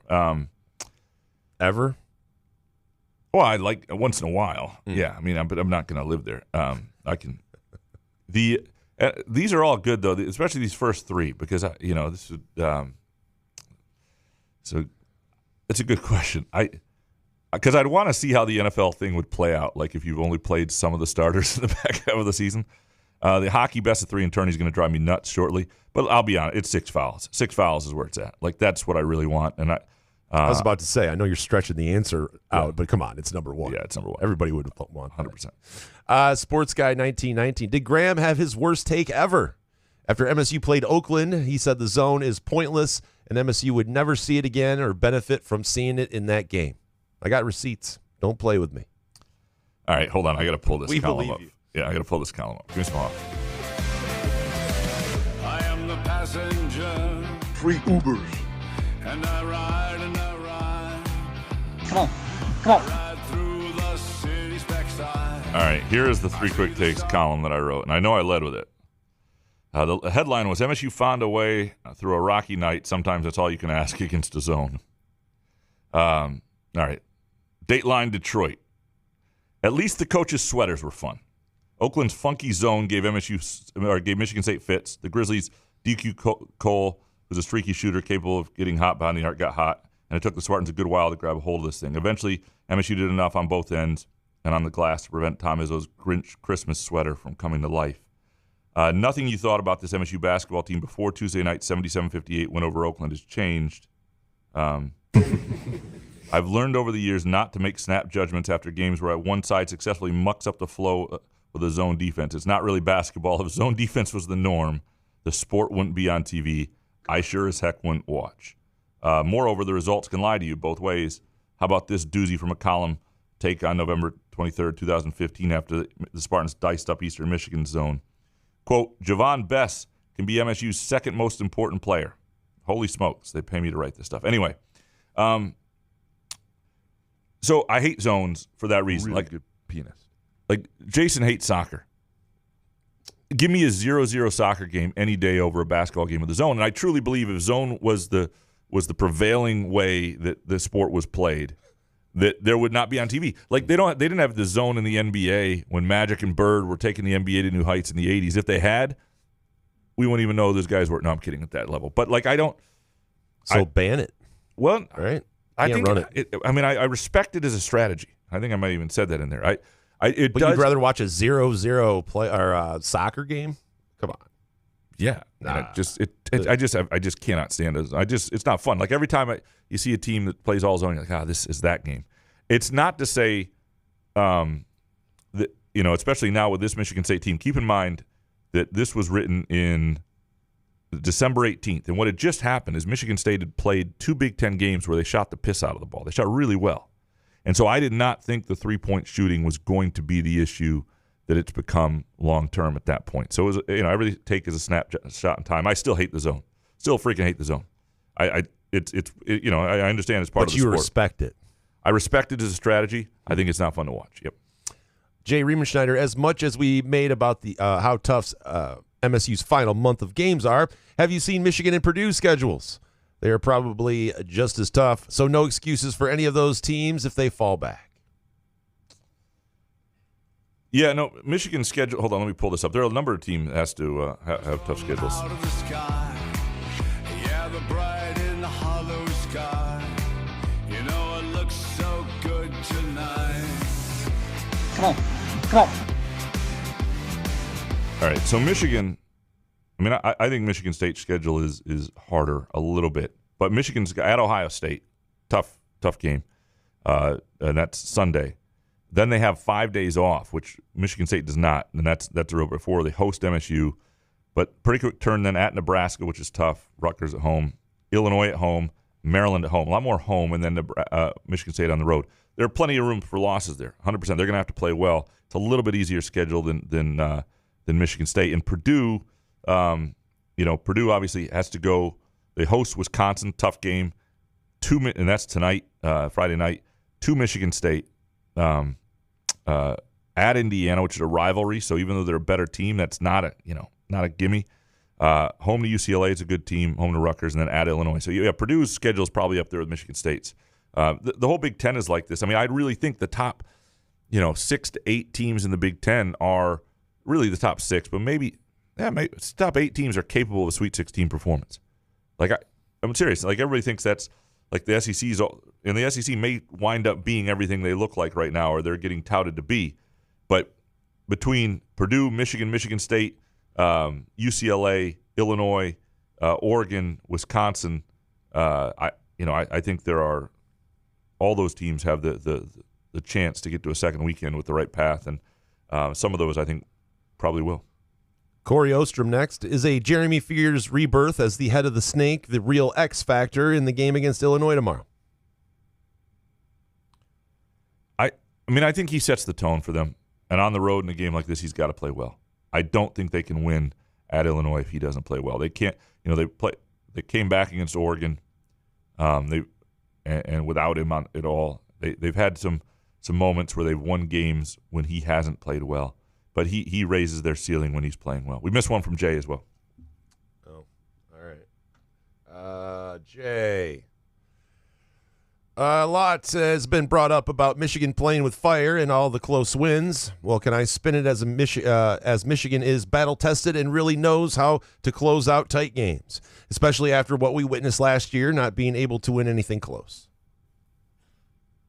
Ever? Well, I like once in a while. Yeah, but I'm not going to live there. I can. These are all good though, especially these first 3 because this is so it's a good question. Because I'd want to see how the NFL thing would play out, like if you've only played some of the starters in the back half of the season. The hockey best of 3 in tourney is going to drive me nuts shortly, but I'll be honest, it's 6 fouls. 6 fouls is where it's at. That's what I really want. And I was about to say, I know you're stretching the answer out, but come on, it's number 1. Yeah, it's number 1. Everybody would want 100%. Sports Guy 1919. Did Graham have his worst take ever? After MSU played Oakland, he said the zone is pointless and MSU would never see it again or benefit from seeing it in that game. I got receipts. Don't play with me. All right, hold on. I got to pull this column up. You. Yeah, I got to pull this column up. Give me some off. I am the passenger. Free Ubers. And I ride and I ride. Come on. Ride through the city's backside. All right, here is the 3 quick takes column that I wrote, and I know I led with it. The headline was MSU found a way through a rocky night. Sometimes that's all you can ask against a zone. All right. Dateline Detroit. At least the coaches' sweaters were fun. Oakland's funky zone gave Michigan State fits. The Grizzlies' DQ Cole was a streaky shooter capable of getting hot behind the arc, got hot, and it took the Spartans a good while to grab a hold of this thing. Eventually, MSU did enough on both ends and on the glass to prevent Tom Izzo's Grinch Christmas sweater from coming to life. Nothing you thought about this MSU basketball team before Tuesday night 77-58 win over Oakland has changed. I've learned over the years not to make snap judgments after games where one side successfully mucks up the flow with a zone defense. It's not really basketball. If zone defense was the norm, the sport wouldn't be on TV. I sure as heck wouldn't watch. Moreover, the results can lie to you both ways. How about this doozy from a column take on November 23rd, 2015, after the Spartans diced up Eastern Michigan's zone? Quote, Javon Bess can be MSU's second most important player. Holy smokes, they pay me to write this stuff. Anyway, so I hate zones for that reason. Really like good pianist. Like Jason hates soccer. Give me a 0-0 soccer game any day over a basketball game with the zone. And I truly believe if zone was the prevailing way that the sport was played, that there would not be on TV. Like they didn't have the zone in the NBA when Magic and Bird were taking the NBA to new heights in the 80s. If they had, we wouldn't even know those guys were. No, I'm kidding, at that level. But like Ban it. Well, Right? I Can't think run it. I respect it as a strategy. I think I might have even said that in there. But you'd rather watch a 0-0 play or soccer game? Come on. Yeah, Nah. I just cannot stand it. It's not fun. Like every time you see a team that plays all zone, you're like, this is that game. It's not to say, that especially now with this Michigan State team. Keep in mind that this was written in December 18th, and what had just happened is Michigan State had played 2 Big Ten games where they shot the piss out of the ball. They shot really well, and so I did not think the 3-point shooting was going to be the issue that it's become long term at that point. So it was, every take is a snapshot in time. I still hate the zone. Still freaking hate the zone. I understand it's part of the sport. But you respect it. I respect it as a strategy. I think it's not fun to watch. Yep. Jay Riemenschneider, as much as we made about the how tough MSU's final month of games are, have you seen Michigan and Purdue schedules? They are probably just as tough, so no excuses for any of those teams if they fall back. Yeah, no, Michigan's schedule. Hold on, let me pull this up. There are a number of teams that has to have tough schedules. Out of the sky, yeah, the bright in the hollow sky. It looks so good tonight. Come on. All right, so Michigan. I think Michigan State's schedule is harder a little bit, but Michigan's at Ohio State, tough game, and that's Sunday. Then they have 5 days off, which Michigan State does not, and that's a real before they host MSU. But pretty quick turn then at Nebraska, which is tough. Rutgers at home, Illinois at home, Maryland at home. A lot more home, and then Michigan State on the road. There are plenty of room for losses there. 100%. They're going to have to play well. It's a little bit easier schedule than Michigan State. And Purdue, Purdue obviously has to go. They host Wisconsin, tough game. And that's tonight, Friday night. To Michigan State. At Indiana, which is a rivalry, so even though they're a better team, that's not a gimme. Home to UCLA is a good team. Home to Rutgers, and then at Illinois. So Purdue's schedule is probably up there with Michigan State's. The whole Big Ten is like this. I really think the top, 6 to 8 teams in the Big Ten are really the top 6, but maybe top 8 teams are capable of a Sweet 16 performance. I'm serious. Like everybody thinks that's. Like the SEC's, and the SEC may wind up being everything they look like right now, or they're getting touted to be. But between Purdue, Michigan State, UCLA, Illinois, Oregon, Wisconsin, I think there are all those teams have the chance to get to a second weekend with the right path, and some of those I think probably will. Corey Ostrom next. Is a Jeremy Fears rebirth as the head of the Snake the real X factor in the game against Illinois tomorrow? I think he sets the tone for them. And on the road in a game like this, he's got to play well. I don't think they can win at Illinois if he doesn't play well. They can't. They came back against Oregon. And without him at all, they've had some moments where they've won games when he hasn't played well. But he raises their ceiling when he's playing well. We missed one from Jay as well. Oh, all right. Jay. A lot has been brought up about Michigan playing with fire and all the close wins. Well, can I spin it as Michigan is battle-tested and really knows how to close out tight games, especially after what we witnessed last year, not being able to win anything close?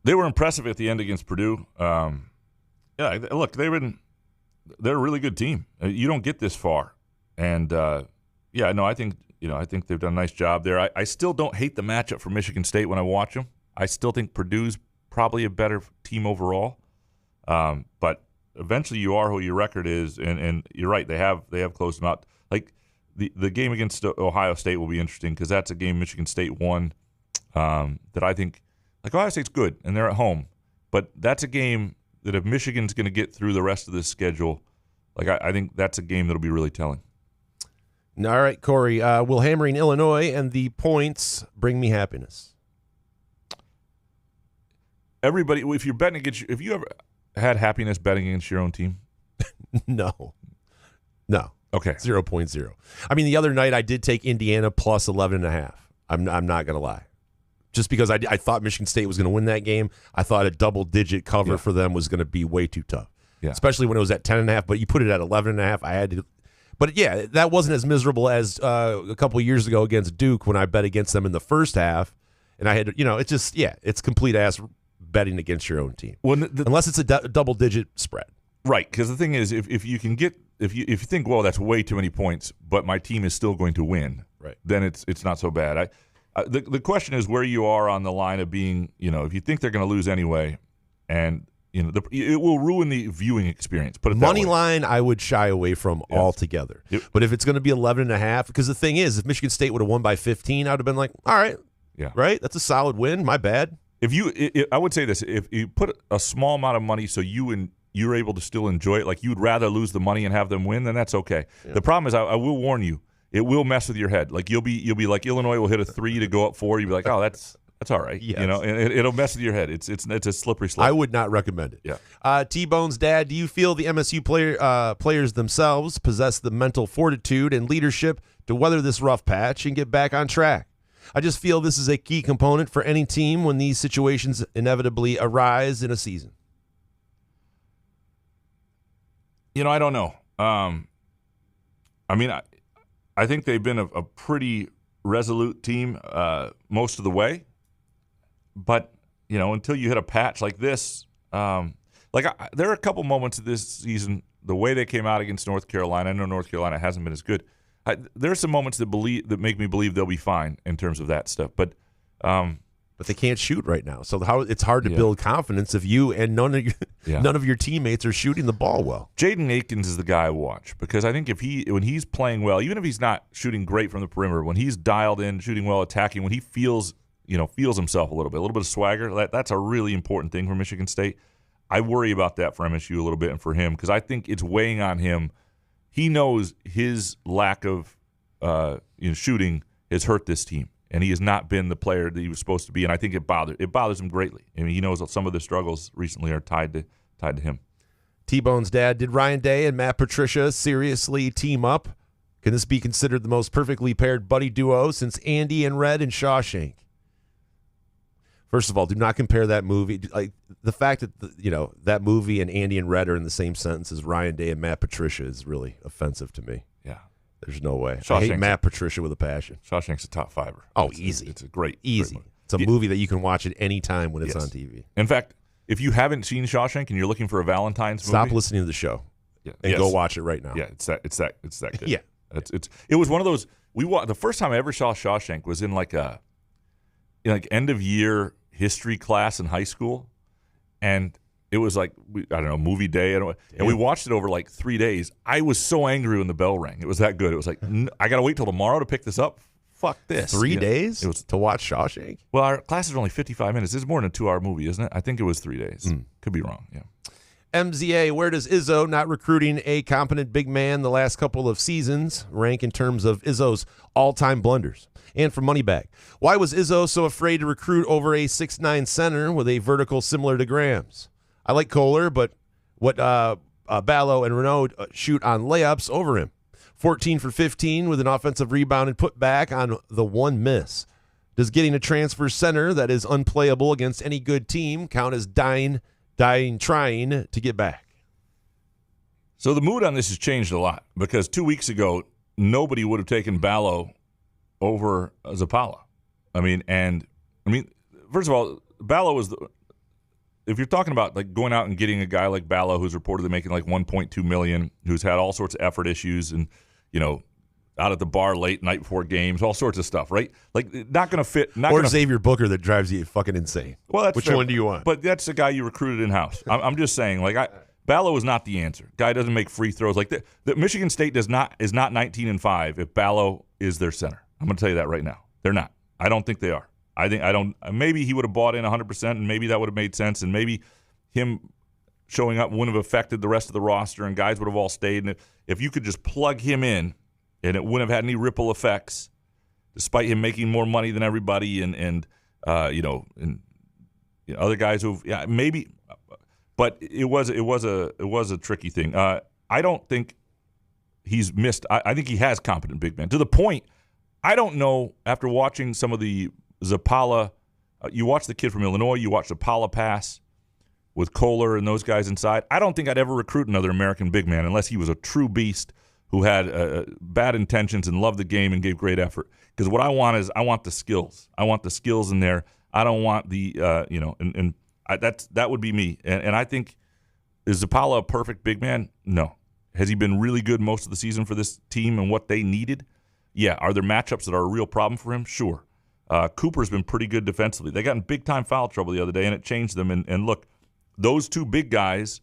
They were impressive at the end against Purdue. Look, they're a really good team. You don't get this far, and I think they've done a nice job there. I still don't hate the matchup for Michigan State when I watch them. I still think Purdue's probably a better team overall, but eventually you are who your record is, and you're right. They have closed them out. Like the game against Ohio State will be interesting because that's a game Michigan State won that I think, like, Ohio State's good and they're at home, but that's a game that if Michigan's going to get through the rest of this schedule, like I think that's a game that'll be really telling. All right, Corey, will hammering Illinois and the points bring me happiness? Everybody, if you're betting against, if you ever had happiness betting against your own team? No. Okay. 0.0. I mean, the other night I did take Indiana plus 11.5. I'm not going to lie. Just because I thought Michigan State was going to win that game. I thought a double-digit cover for them was going to be way too tough. Yeah. Especially when it was at 10.5, but you put it at 11.5, I had to. But, yeah, that wasn't as miserable as a couple of years ago against Duke when I bet against them in the first half. And I had, it's just, it's complete ass betting against your own team. Well, unless it's a double-digit spread. Right, because the thing is, if you can get if you think, well, that's way too many points, but my team is still going to win, right? Then it's not so bad. The question is where you are on the line of being, if you think they're going to lose anyway, and it will ruin the viewing experience. Put it money line, I would shy away from altogether. But if it's going to be 11.5, because the thing is, if Michigan State would have won by 15, I would have been like, all right, right, that's a solid win. My bad. I would say this: if you put a small amount of money, so you're able to still enjoy it, like you'd rather lose the money and have them win, then that's okay. Yeah. The problem is, I will warn you, it will mess with your head. Like you'll be like Illinois will hit a 3 to go up 4. You'll be like, oh, that's all right. Yes. And it'll mess with your head. It's a slippery slope. I would not recommend it. Yeah. T-Bone's dad, do you feel the MSU players themselves possess the mental fortitude and leadership to weather this rough patch and get back on track? I just feel this is a key component for any team when these situations inevitably arise in a season. I don't know. I think they've been a pretty resolute team most of the way. But, until you hit a patch like this, there are a couple moments of this season, the way they came out against North Carolina. I know North Carolina hasn't been as good. There are some moments that make me believe they'll be fine in terms of that stuff. But they can't shoot right now. So it's hard to build confidence if you and none of your teammates are shooting the ball well. Jaden Akins is the guy I watch because I think when he's playing well, even if he's not shooting great from the perimeter, when he's dialed in, shooting well, attacking, when he feels himself a little bit of swagger, that's a really important thing for Michigan State. I worry about that for MSU a little bit and for him because I think it's weighing on him. He knows his lack of shooting has hurt this team. And he has not been the player that he was supposed to be, and I think it bothers him greatly. I mean, he knows that some of the struggles recently are tied to him. T-Bone's dad, did Ryan Day and Matt Patricia seriously team up? Can this be considered the most perfectly paired buddy duo since Andy and Red and Shawshank? First of all, do not compare that movie. Like the fact that that movie and Andy and Red are in the same sentence as Ryan Day and Matt Patricia is really offensive to me. Yeah. There's no way. I hate Matt Patricia with a passion. Shawshank's a top fiver. Oh, easy. It's a great movie. It's a movie that you can watch at any time when it's on TV. In fact, if you haven't seen Shawshank and you're looking for a Valentine's movie, stop listening to the show and go watch it right now. Yeah, it's that good. Yeah, it was one of those. The first time I ever saw Shawshank was in like end of year history class in high school, and it was like, movie day. And we watched it over like 3 days. I was so angry when the bell rang. It was that good. It was like, I got to wait till tomorrow to pick this up. Fuck this. 3 days? It was to watch Shawshank? Well, our class is only 55 minutes. This is more than a 2-hour movie, isn't it? I think it was 3 days. Could be wrong, yeah. MZA, where does Izzo, not recruiting a competent big man the last couple of seasons, rank in terms of Izzo's all-time blunders? And for Moneybag, why was Izzo so afraid to recruit over a 6'9" center with a vertical similar to Graham's? I like Kohler, but what Ballo and Renaud shoot on layups over him. 14 for 15 with an offensive rebound and put back on the one miss. Does getting a transfer center that is unplayable against any good team count as dying, trying to get back? So the mood on this has changed a lot because 2 weeks ago, nobody would have taken Ballo over Zappala. First of all, Ballo was if you're talking about like going out and getting a guy like Ballo who's reportedly making like $1.2 million, who's had all sorts of effort issues and, out at the bar late night before games, all sorts of stuff, right? Like not going to fit. Xavier Booker that drives you fucking insane. Well, that's which fair, one do you want? But that's the guy you recruited in-house. I'm just saying, Ballo is not the answer. Guy doesn't make free throws. Like the Michigan State is not 19-5 if Ballo is their center. I'm going to tell you that right now. They're not. I don't think they are. Maybe he would have bought in 100%, and maybe that would have made sense, and maybe him showing up wouldn't have affected the rest of the roster, and guys would have all stayed. And if you could just plug him in, and it wouldn't have had any ripple effects, despite him making more money than everybody, and other guys who maybe. But it was a tricky thing. I don't think he's missed. I think he has competent big men to the point. I don't know after watching some of the Zappala. You watch the kid from Illinois. You watch Zappala pass with Kohler and those guys inside. I don't think I'd ever recruit another American big man unless he was a true beast who had bad intentions and loved the game and gave great effort. Because what I want the skills. I want the skills in there. I don't want the that would be me. And I think, is Zappala a perfect big man? No. Has he been really good most of the season for this team and what they needed? Yeah. Are there matchups that are a real problem for him? Sure. Cooper's been pretty good defensively. They got in big-time foul trouble the other day, and it changed them. And look, those two big guys,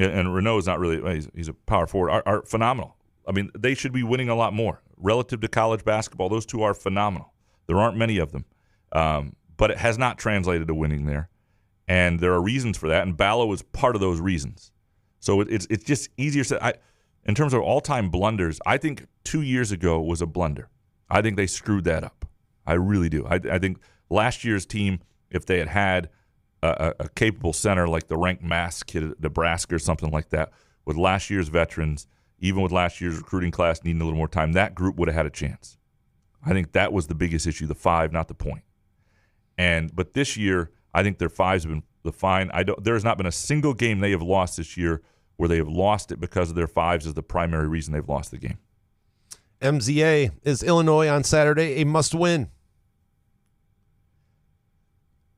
and Renault's not really – he's a power forward, are phenomenal. I mean, they should be winning a lot more. Relative to college basketball, those two are phenomenal. There aren't many of them. But it has not translated to winning there. And there are reasons for that, and Ballo is part of those reasons. So it's just easier said. In terms of all-time blunders, I think 2 years ago was a blunder. I think they screwed that up. I really do. I think last year's team, if they had a capable center like the ranked Mass kid at Nebraska or something like that, with last year's veterans, even with last year's recruiting class needing a little more time, that group would have had a chance. I think that was the biggest issue, the five, not the point. But this year, I think their fives have been the fine. There has not been a single game they have lost this year where they have lost it because of their fives is the primary reason they've lost the game. MZA, is Illinois on Saturday a must-win?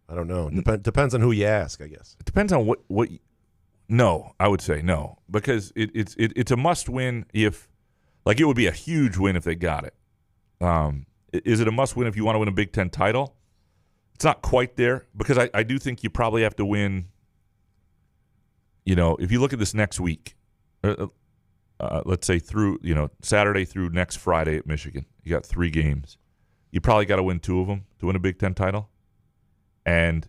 I don't know. Depends on who you ask, I guess. It depends on what. No, I would say no, because it's a must-win if, like, it would be a huge win if they got it. Is it a must-win if you want to win a Big Ten title? It's not quite there because I do think you probably have to win. If you look at this next week, let's say through Saturday through next Friday at Michigan, you got 3 games. You probably got to win 2 of them to win a Big Ten title. And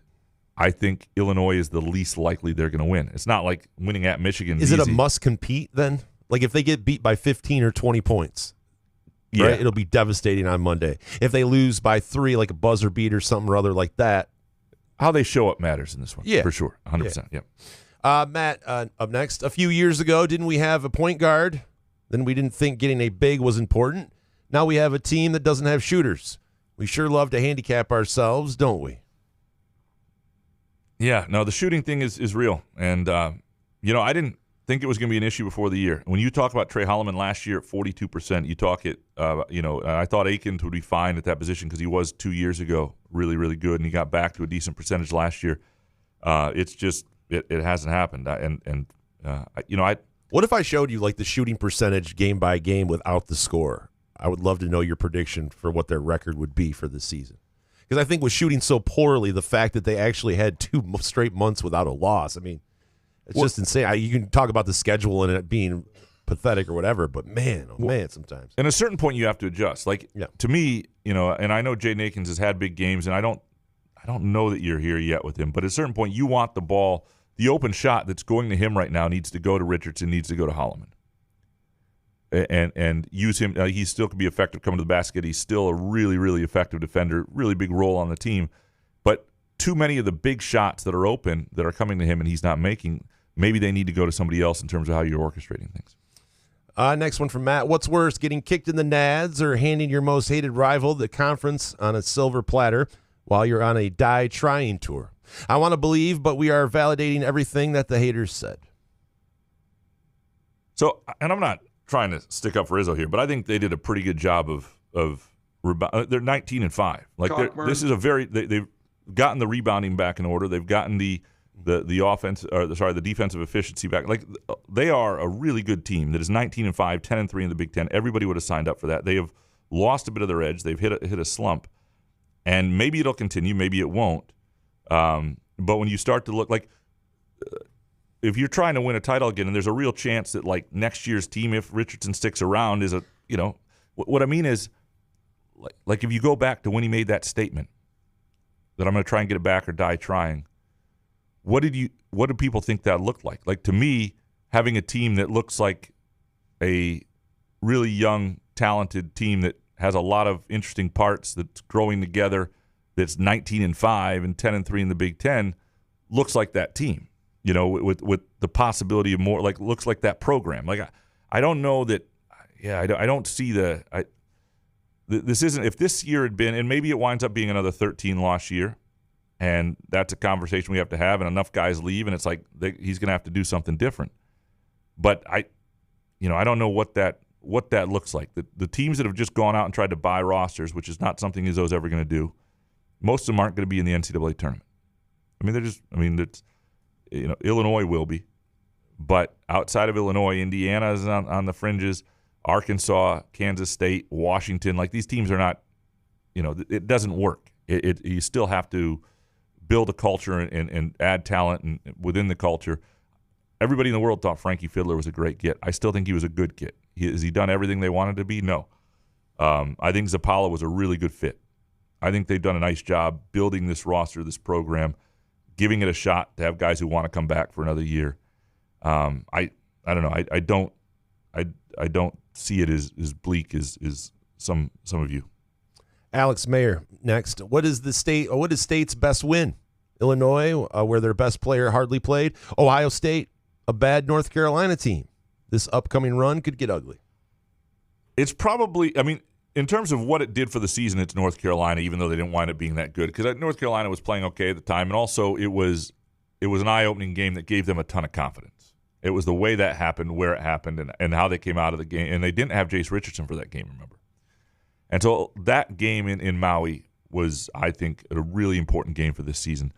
I think Illinois is the least likely they're going to win. It's not like winning at Michigan. Is it a must-compete then? Like if they get beat by 15 or 20 points, yeah, right, it'll be devastating on Monday. If they lose by 3, like a buzzer beat or something or other like that. How they show up matters in this one, yeah, for sure, 100%. Yeah. Matt, up next. A few years ago, didn't we have a point guard? Then we didn't think getting a big was important. Now we have a team that doesn't have shooters. We sure love to handicap ourselves, don't we? Yeah, no, the shooting thing is real. And, I didn't think it was going to be an issue before the year. When you talk about Trey Holloman last year at 42%, you talk it, I thought Akins would be fine at that position because he was 2 years ago really, really good, and he got back to a decent percentage last year. It's just, it hasn't happened. What if I showed you like the shooting percentage game by game without the score? I would love to know your prediction for what their record would be for this season. Because I think with shooting so poorly, the fact that they actually had 2 straight months without a loss, I mean, it's just insane. You can talk about the schedule and it being pathetic or whatever, but man, sometimes. At a certain point, you have to adjust. To me, and I know Jaden Akins has had big games, and I don't know that you're here yet with him, but at a certain point, you want the ball, the open shot that's going to him right now needs to go to Richardson, needs to go to Holloman. And use him. He still can be effective coming to the basket. He's still a really, really effective defender, really big role on the team. But too many of the big shots that are open that are coming to him and he's not making, maybe they need to go to somebody else in terms of how you're orchestrating things. Next one from Matt. What's worse, getting kicked in the nads or handing your most hated rival the conference on a silver platter while you're on a die trying tour? I want to believe, but we are validating everything that the haters said. So, and I'm not trying to stick up for Izzo here, but I think they did a pretty good job of rebound. They're 19-5. Like this is a very they've gotten the rebounding back in order. They've gotten the offense, or sorry, the defensive efficiency back. Like they are a really good team that is 19-5, 10-3 in the Big Ten. Everybody would have signed up for that. They have lost a bit of their edge. They've hit a slump, and maybe it'll continue. Maybe it won't. But when you start to look like if you're trying to win a title again, and there's a real chance that like next year's team, if Richardson sticks around, is what I mean is like if you go back to when he made that statement that I'm going to try and get it back or die trying. What do people think that looked like? Like to me, having a team that looks like a really young, talented team that has a lot of interesting parts that's growing together, that's 19-5 and 10-3 in the Big Ten, looks like that team. With the possibility of more, like looks like that program. Like I don't know that. Yeah, I don't see this isn't. If this year had been, and maybe it winds up being another 13-loss year. And that's a conversation we have to have, and enough guys leave, and it's like he's going to have to do something different. But I don't know what that looks like. The teams that have just gone out and tried to buy rosters, which is not something Izzo's ever going to do, most of them aren't going to be in the NCAA tournament. Illinois will be, but outside of Illinois, Indiana is on the fringes. Arkansas, Kansas State, Washington, like these teams are not. It doesn't work. You still have to build a culture and add talent and within the culture. Everybody in the world thought Frankie Fiddler was a great get. I still think he was a good get. Has he done everything they wanted to be? No. I think Zappala was a really good fit. I think they've done a nice job building this roster, this program, giving it a shot to have guys who want to come back for another year. I don't know. I don't see it as bleak as some of you. Alex Mayer next. What is State's best win? Illinois, where their best player hardly played. Ohio State, a bad North Carolina team. This upcoming run could get ugly. It's probably, in terms of what it did for the season, it's North Carolina, even though they didn't wind up being that good. Because North Carolina was playing okay at the time, and also it was an eye-opening game that gave them a ton of confidence. It was the way that happened, where it happened, and how they came out of the game. And they didn't have Jace Richardson for that game, remember? And so that game in Maui was, I think, a really important game for this season.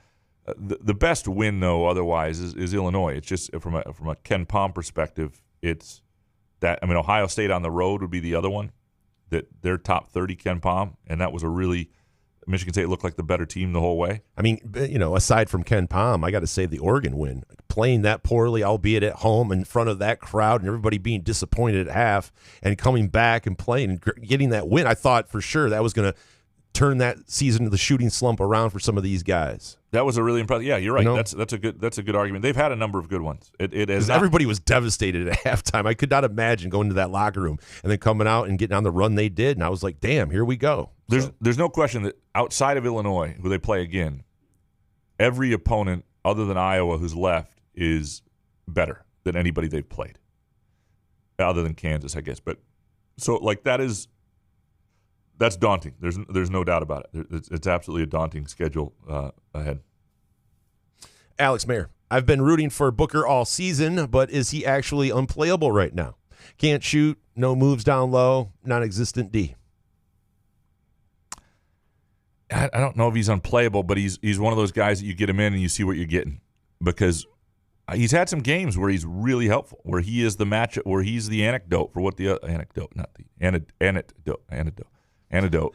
The best win, though, otherwise, is Illinois. It's just from a Ken Pom perspective, it's that. Ohio State on the road would be the other one. That they're top 30 Ken Pom, and that was a really Michigan State looked like the better team the whole way. Aside from Ken Pom, I got to say the Oregon win. Playing that poorly, albeit at home in front of that crowd and everybody being disappointed at half and coming back and playing and getting that win, I thought for sure that was going to turn that season of the shooting slump around for some of these guys. That was a really impressive. Yeah, you're right. That's a good argument. They've had a number of good ones. Everybody was devastated at halftime. I could not imagine going to that locker room and then coming out and getting on the run they did. And I was like, damn, here we go. There's no question that outside of Illinois, who they play again, every opponent other than Iowa who's left is better than anybody they've played, other than Kansas, I guess. But so that's daunting. There's no doubt about it. It's absolutely a daunting schedule ahead. Alex Mayer, I've been rooting for Booker all season, but is he actually unplayable right now? Can't shoot, no moves down low, non-existent D. I don't know if he's unplayable, but he's one of those guys that you get him in and you see what you're getting, because he's had some games where he's really helpful, where he is the match, where he's the anecdote for what the antidote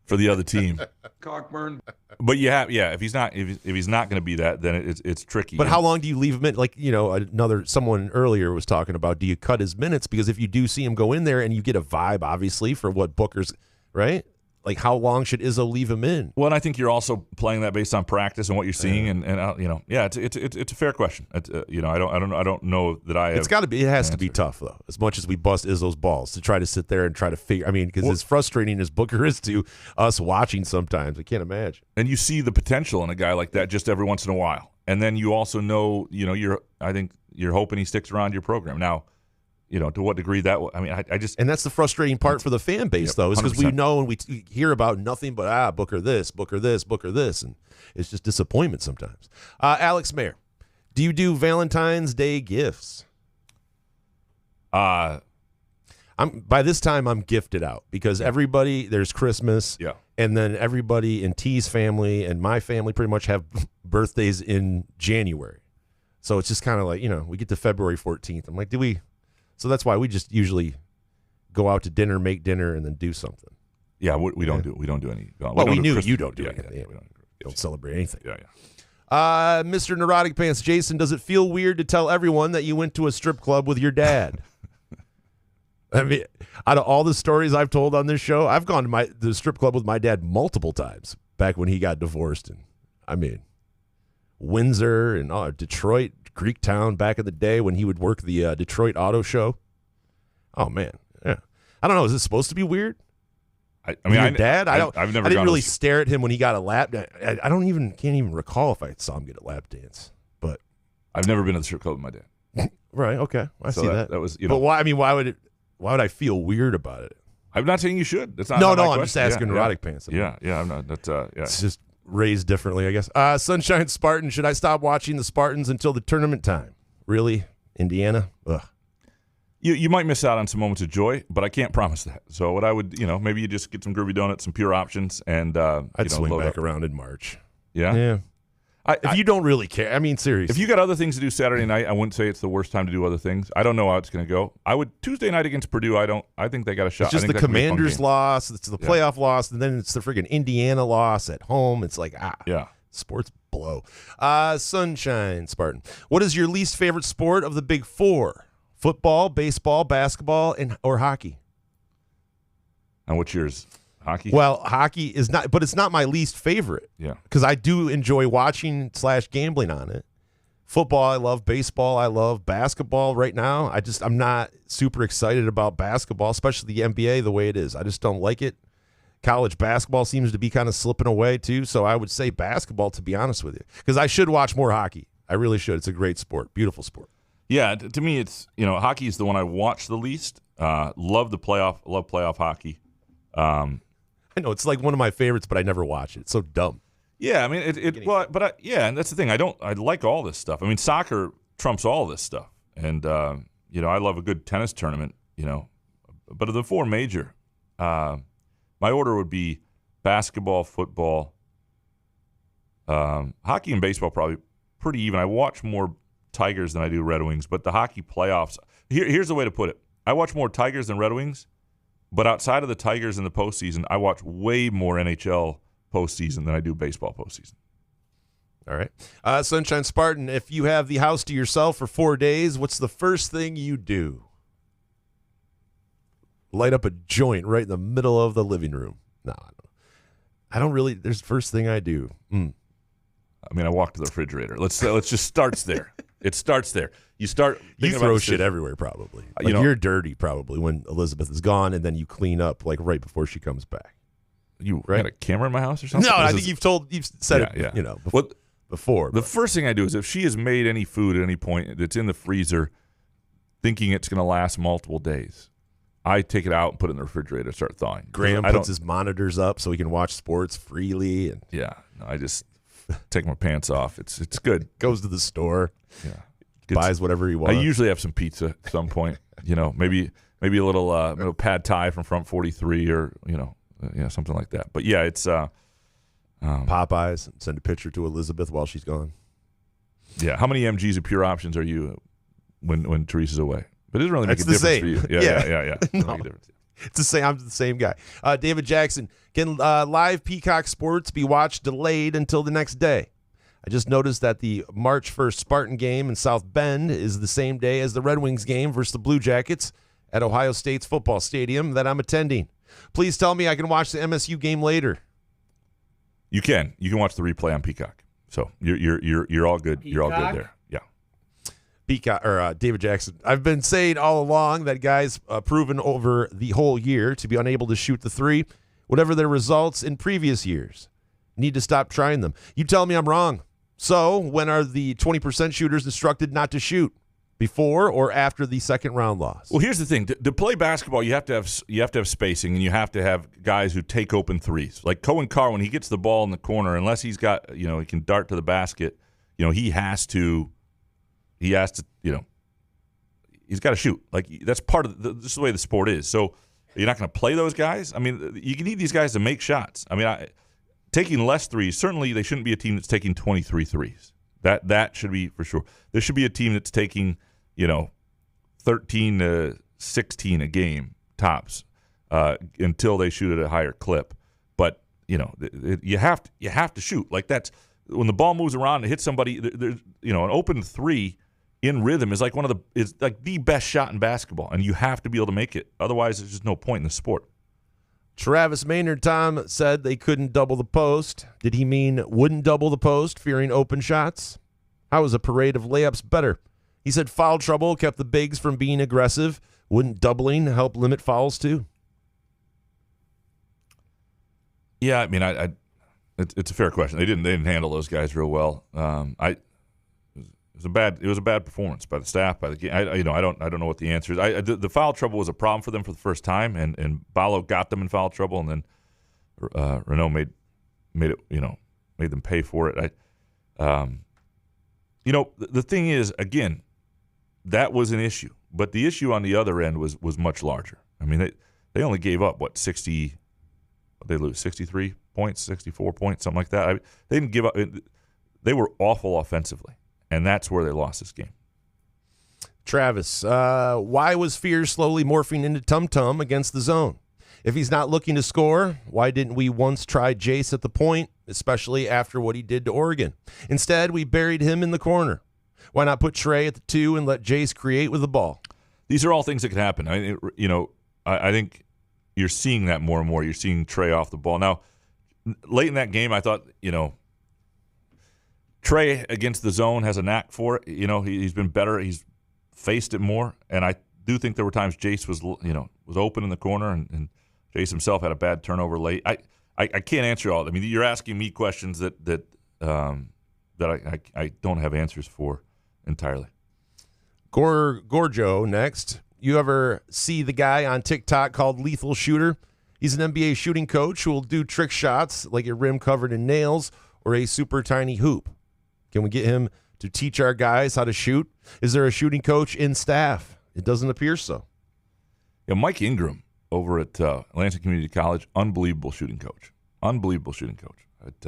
for the other team. Cockburn. But if he's not going to be that, then it's tricky. But how long do you leave him in? Like, someone earlier was talking about, do you cut his minutes? Because if you do see him go in there and you get a vibe, obviously, for what Booker's, right? Like, how long should Izzo leave him in? Well, and I think you're also playing that based on practice and what you're seeing, it's a fair question. I don't know that I have. It's got to be. It has to be tough though. As much as we bust Izzo's balls to try to sit there and try to figure. Because as frustrating as Booker is to us watching, sometimes I can't imagine. And you see the potential in a guy like that just every once in a while, and then you also know, I think you're hoping he sticks around your program. Now, to what degree that. I mean, I just and that's the frustrating part for the fan base, though, is because we know and we hear about nothing but Booker this, Booker this, Booker this, and it's just disappointment sometimes. Alex Mayer, do you do Valentine's Day gifts? By this time I'm gifted out because there's Christmas, and then everybody in T's family and my family pretty much have birthdays in January. So it's just kind of like, we get to February 14th. I'm like, so that's why we just usually go out to dinner, make dinner, and then do something. Yeah, we don't do any. Well, we knew you don't do anything. Yeah, we don't celebrate anything. Yeah. Mr. Neurotic Pants Jason, does it feel weird to tell everyone that you went to a strip club with your dad? I mean, out of all the stories I've told on this show, I've gone to the strip club with my dad multiple times back when he got divorced. And I mean, Windsor and Detroit, Greektown back in the day when he would work the Detroit Auto Show. Oh, man. Yeah. I don't know. Is this supposed to be weird? I mean, your dad? I've never. I didn't really stare at him when he got a lap dance. I can't even recall if I saw him get a lap dance. But I've never been to the strip club with my dad. Right. Okay. I see that. That was, But why? I mean, why would I feel weird about it? I'm not saying you should. That's not. No. I'm just asking Neurotic Pants. Yeah. I'm not. That's yeah. It's just raised differently, I guess. Sunshine Spartan. Should I stop watching the Spartans until the tournament time? Really, Indiana? Ugh. You might miss out on some moments of joy, but I can't promise that. So what I would, maybe you just get some groovy donuts, some pure options, and I'd swing back around in March. Yeah. Yeah. If you don't really care, I mean, seriously. If you got other things to do Saturday night, I wouldn't say it's the worst time to do other things. I don't know how it's going to go. I would Tuesday night against Purdue. I think they got a shot. It's just the Commanders' loss. It's the playoff loss, and then it's the friggin' Indiana loss at home. It's like sports blow. Sunshine Spartan. What is your least favorite sport of the Big Four? Football, baseball, basketball, or hockey? And what's yours? Hockey? Well, hockey is not, but it's not my least favorite. Yeah. Because I do enjoy watching / gambling on it. Football, I love. Baseball, I love. Basketball right now, I'm not super excited about basketball, especially the NBA the way it is. I just don't like it. College basketball seems to be kind of slipping away too, so I would say basketball, to be honest with you. Because I should watch more hockey. I really should. It's a great sport. Beautiful sport. Yeah, to me, it's hockey is the one I watch the least. Love playoff hockey. I know it's like one of my favorites, but I never watch it. It's so dumb. Yeah, I mean and that's the thing. I like all this stuff. I mean, soccer trumps all this stuff, and I love a good tennis tournament. But of the four major, my order would be basketball, football, hockey, and baseball. Probably pretty even. I watch more Tigers than I do Red Wings, but the hockey playoffs, here's the way to put it. I watch more Tigers than Red Wings, but outside of the Tigers in the postseason, I watch way more NHL postseason than I do baseball postseason. All right. Sunshine Spartan, if you have the house to yourself for 4 days, what's the first thing you do? Light up a joint right in the middle of the living room. No, I don't really. There's the first thing I do. I mean, I walk to the refrigerator. Let's just starts there. It starts there. You throw shit everywhere probably. You're dirty probably when Elizabeth is gone, and then you clean up like right before she comes back. You got a camera in my house or something? No, I think you've said it. Before. The first thing I do is if she has made any food at any point that's in the freezer, thinking it's going to last multiple days, I take it out and put it in the refrigerator and start thawing. Graham puts his monitors up so he can watch sports freely. And I just take my pants off. It's good. Goes to the store. Yeah. Buys whatever he wants. I usually have some pizza at some point. Maybe a little pad thai from Front 43 or something like that. But yeah, it's Popeyes. Send a picture to Elizabeth while she's gone. Yeah. How many MGs of pure options are you when Teresa's away? But it doesn't really make a difference for you. Yeah. No. It's the same. I'm the same guy. David Jackson, can live Peacock Sports be watched delayed until the next day? I just noticed that the March 1st Spartan game in South Bend is the same day as the Red Wings game versus the Blue Jackets at Ohio State's football stadium that I'm attending. Please tell me I can watch the MSU game later. You can. You can watch the replay on Peacock. So you're all good. Peacock? You're all good there. Yeah. Peacock or David Jackson. I've been saying all along that guys proven over the whole year to be unable to shoot the three, whatever their results in previous years. Need to stop trying them. You tell me I'm wrong. So when are the 20% shooters instructed not to shoot? before or after the second round loss? Well, here's the thing: to play basketball, you have to have spacing, and you have to have guys who take open threes. Like Cohen Carr, when he gets the ball in the corner, unless he's got he can dart to the basket, he has to he's got to shoot. Like that's part of this is the way the sport is. So you're not going to play those guys. I mean, you need these guys to make shots. I mean, taking less threes, certainly they shouldn't be a team that's taking 23 threes. That should be for sure. There should be a team that's taking 13 to 16 a game tops until they shoot at a higher clip. But you have to shoot. Like that's when the ball moves around and hits somebody. There's an open three in rhythm is like the best shot in basketball, and you have to be able to make it. Otherwise, there's just no point in the sport. Travis Maynard, Tom, said they couldn't double the post. Did he mean wouldn't double the post, fearing open shots? How is a parade of layups better? He said foul trouble kept the bigs from being aggressive. Wouldn't doubling help limit fouls too? Yeah, I mean, it's a fair question. They didn't handle those guys real well. It was a bad performance by the staff, by the game. I don't know what the answer is. The foul trouble was a problem for them for the first time, and Ballo got them in foul trouble, and then Renault made them pay for it. The thing is, again, that was an issue, but the issue on the other end was much larger. I mean, they only gave up 60. They lose 63 points, 64 points, something like that. They didn't give up. They were awful offensively. And that's where they lost this game. Travis, why was Fears slowly morphing into Tum Tum against the zone? If he's not looking to score, why didn't we once try Jace at the point, especially after what he did to Oregon? Instead, we buried him in the corner. Why not put Trey at the 2 and let Jace create with the ball? These are all things that can happen. I think you're seeing that more and more. You're seeing Trey off the ball. Now, late in that game, I thought, Trey against the zone has a knack for it. He's been better. He's faced it more, and I do think there were times Jace was open in the corner, and Jace himself had a bad turnover late. I can't answer all. I mean, you're asking me questions that I don't have answers for entirely. Gorjo next. You ever see the guy on TikTok called Lethal Shooter? He's an NBA shooting coach who will do trick shots like a rim covered in nails or a super tiny hoop. Can we get him to teach our guys how to shoot? Is there a shooting coach in staff? It doesn't appear so. Yeah, Mike Ingram over at Lansing Community College, unbelievable shooting coach. Unbelievable shooting coach. It's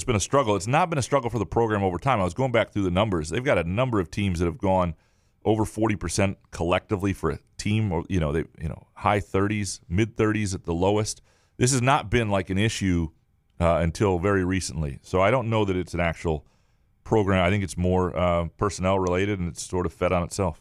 been a struggle. It's not been a struggle for the program over time. I was going back through the numbers. They've got a number of teams that have gone over 40% collectively for a team, or high 30s, mid 30s at the lowest. This has not been like an issue until very recently. So I don't know that it's an actual program. I think it's more personnel related, and it's sort of fed on itself.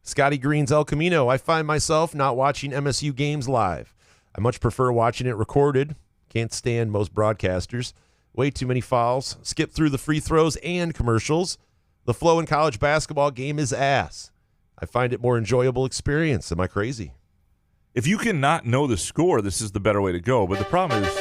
Scotty Green's El Camino. I find myself not watching MSU games live. I much prefer watching it recorded. Can't stand most broadcasters. Way too many fouls. Skip through the free throws and commercials. The flow in college basketball game is ass. I find it more enjoyable experience. Am I crazy? If you cannot know the score, this is the better way to go. But the problem is...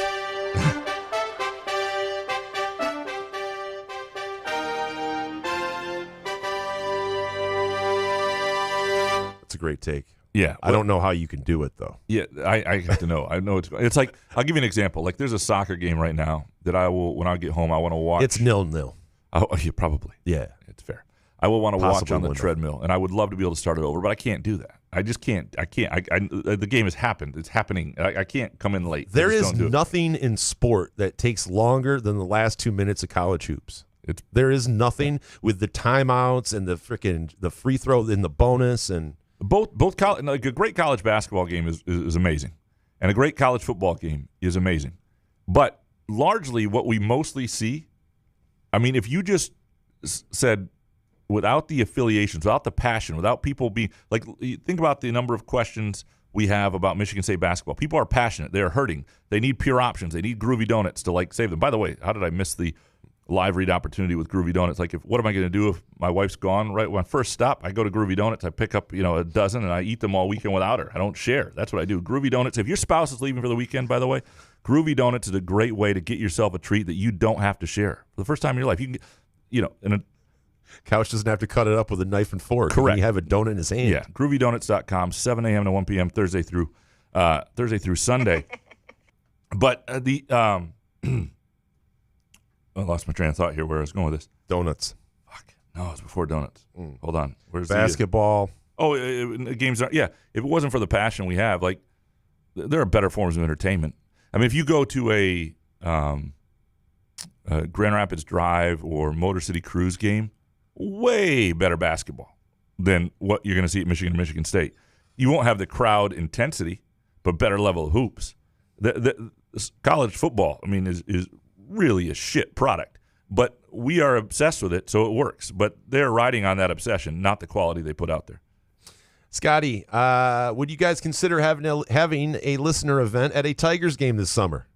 That's a great take. Yeah. I don't know how you can do it, though. Yeah, I have to know. I know it's like, I'll give you an example. Like, there's a soccer game right now that I will, when I get home, I want to watch. It's 0-0. Oh, yeah, probably. Yeah. It's fair. I will want to watch Possibly on the 1-0. treadmill, and I would love to be able to start it over, but I can't do that. I just can't. The game has happened. It's happening. I can't come in late. There is nothing in sport that takes longer than the last 2 minutes of college hoops. There is nothing with the timeouts and the free throw and the bonus and both college. Like, a great college basketball game is amazing, and a great college football game is amazing. But largely, what we mostly see, I mean, if you just said, without the affiliations, without the passion, without people being like, think about the number of questions we have about Michigan State basketball. People are passionate. They are hurting. They need pure options. They need Groovy Donuts to save them. By the way, how did I miss the live read opportunity with Groovy Donuts? Like, what am I going to do if my wife's gone? Right when I first stop, I go to Groovy Donuts. I pick up a dozen and I eat them all weekend without her. I don't share. That's what I do. Groovy Donuts. If your spouse is leaving for the weekend, by the way, Groovy Donuts is a great way to get yourself a treat that you don't have to share for the first time in your life. and Couch doesn't have to cut it up with a knife and fork. Correct. You have a donut in his hand. Yeah, groovydonuts.com, 7 a.m. to 1 p.m. Thursday through Sunday. But I lost my train of thought here where I was going with this. Donuts. Fuck. No, it was before donuts. Hold on. Where's basketball? Games are, yeah. If it wasn't for the passion we have, like, there are better forms of entertainment. I mean, if you go to a Grand Rapids Drive or Motor City Cruise game, way better basketball than what you're going to see at Michigan State. You won't have the crowd intensity, but better level of hoops. The college football, I mean, is really a shit product, but we are obsessed with it, so it works. But they're riding on that obsession, not the quality they put out there. Scotty, would you guys consider having a listener event at a Tigers game this summer?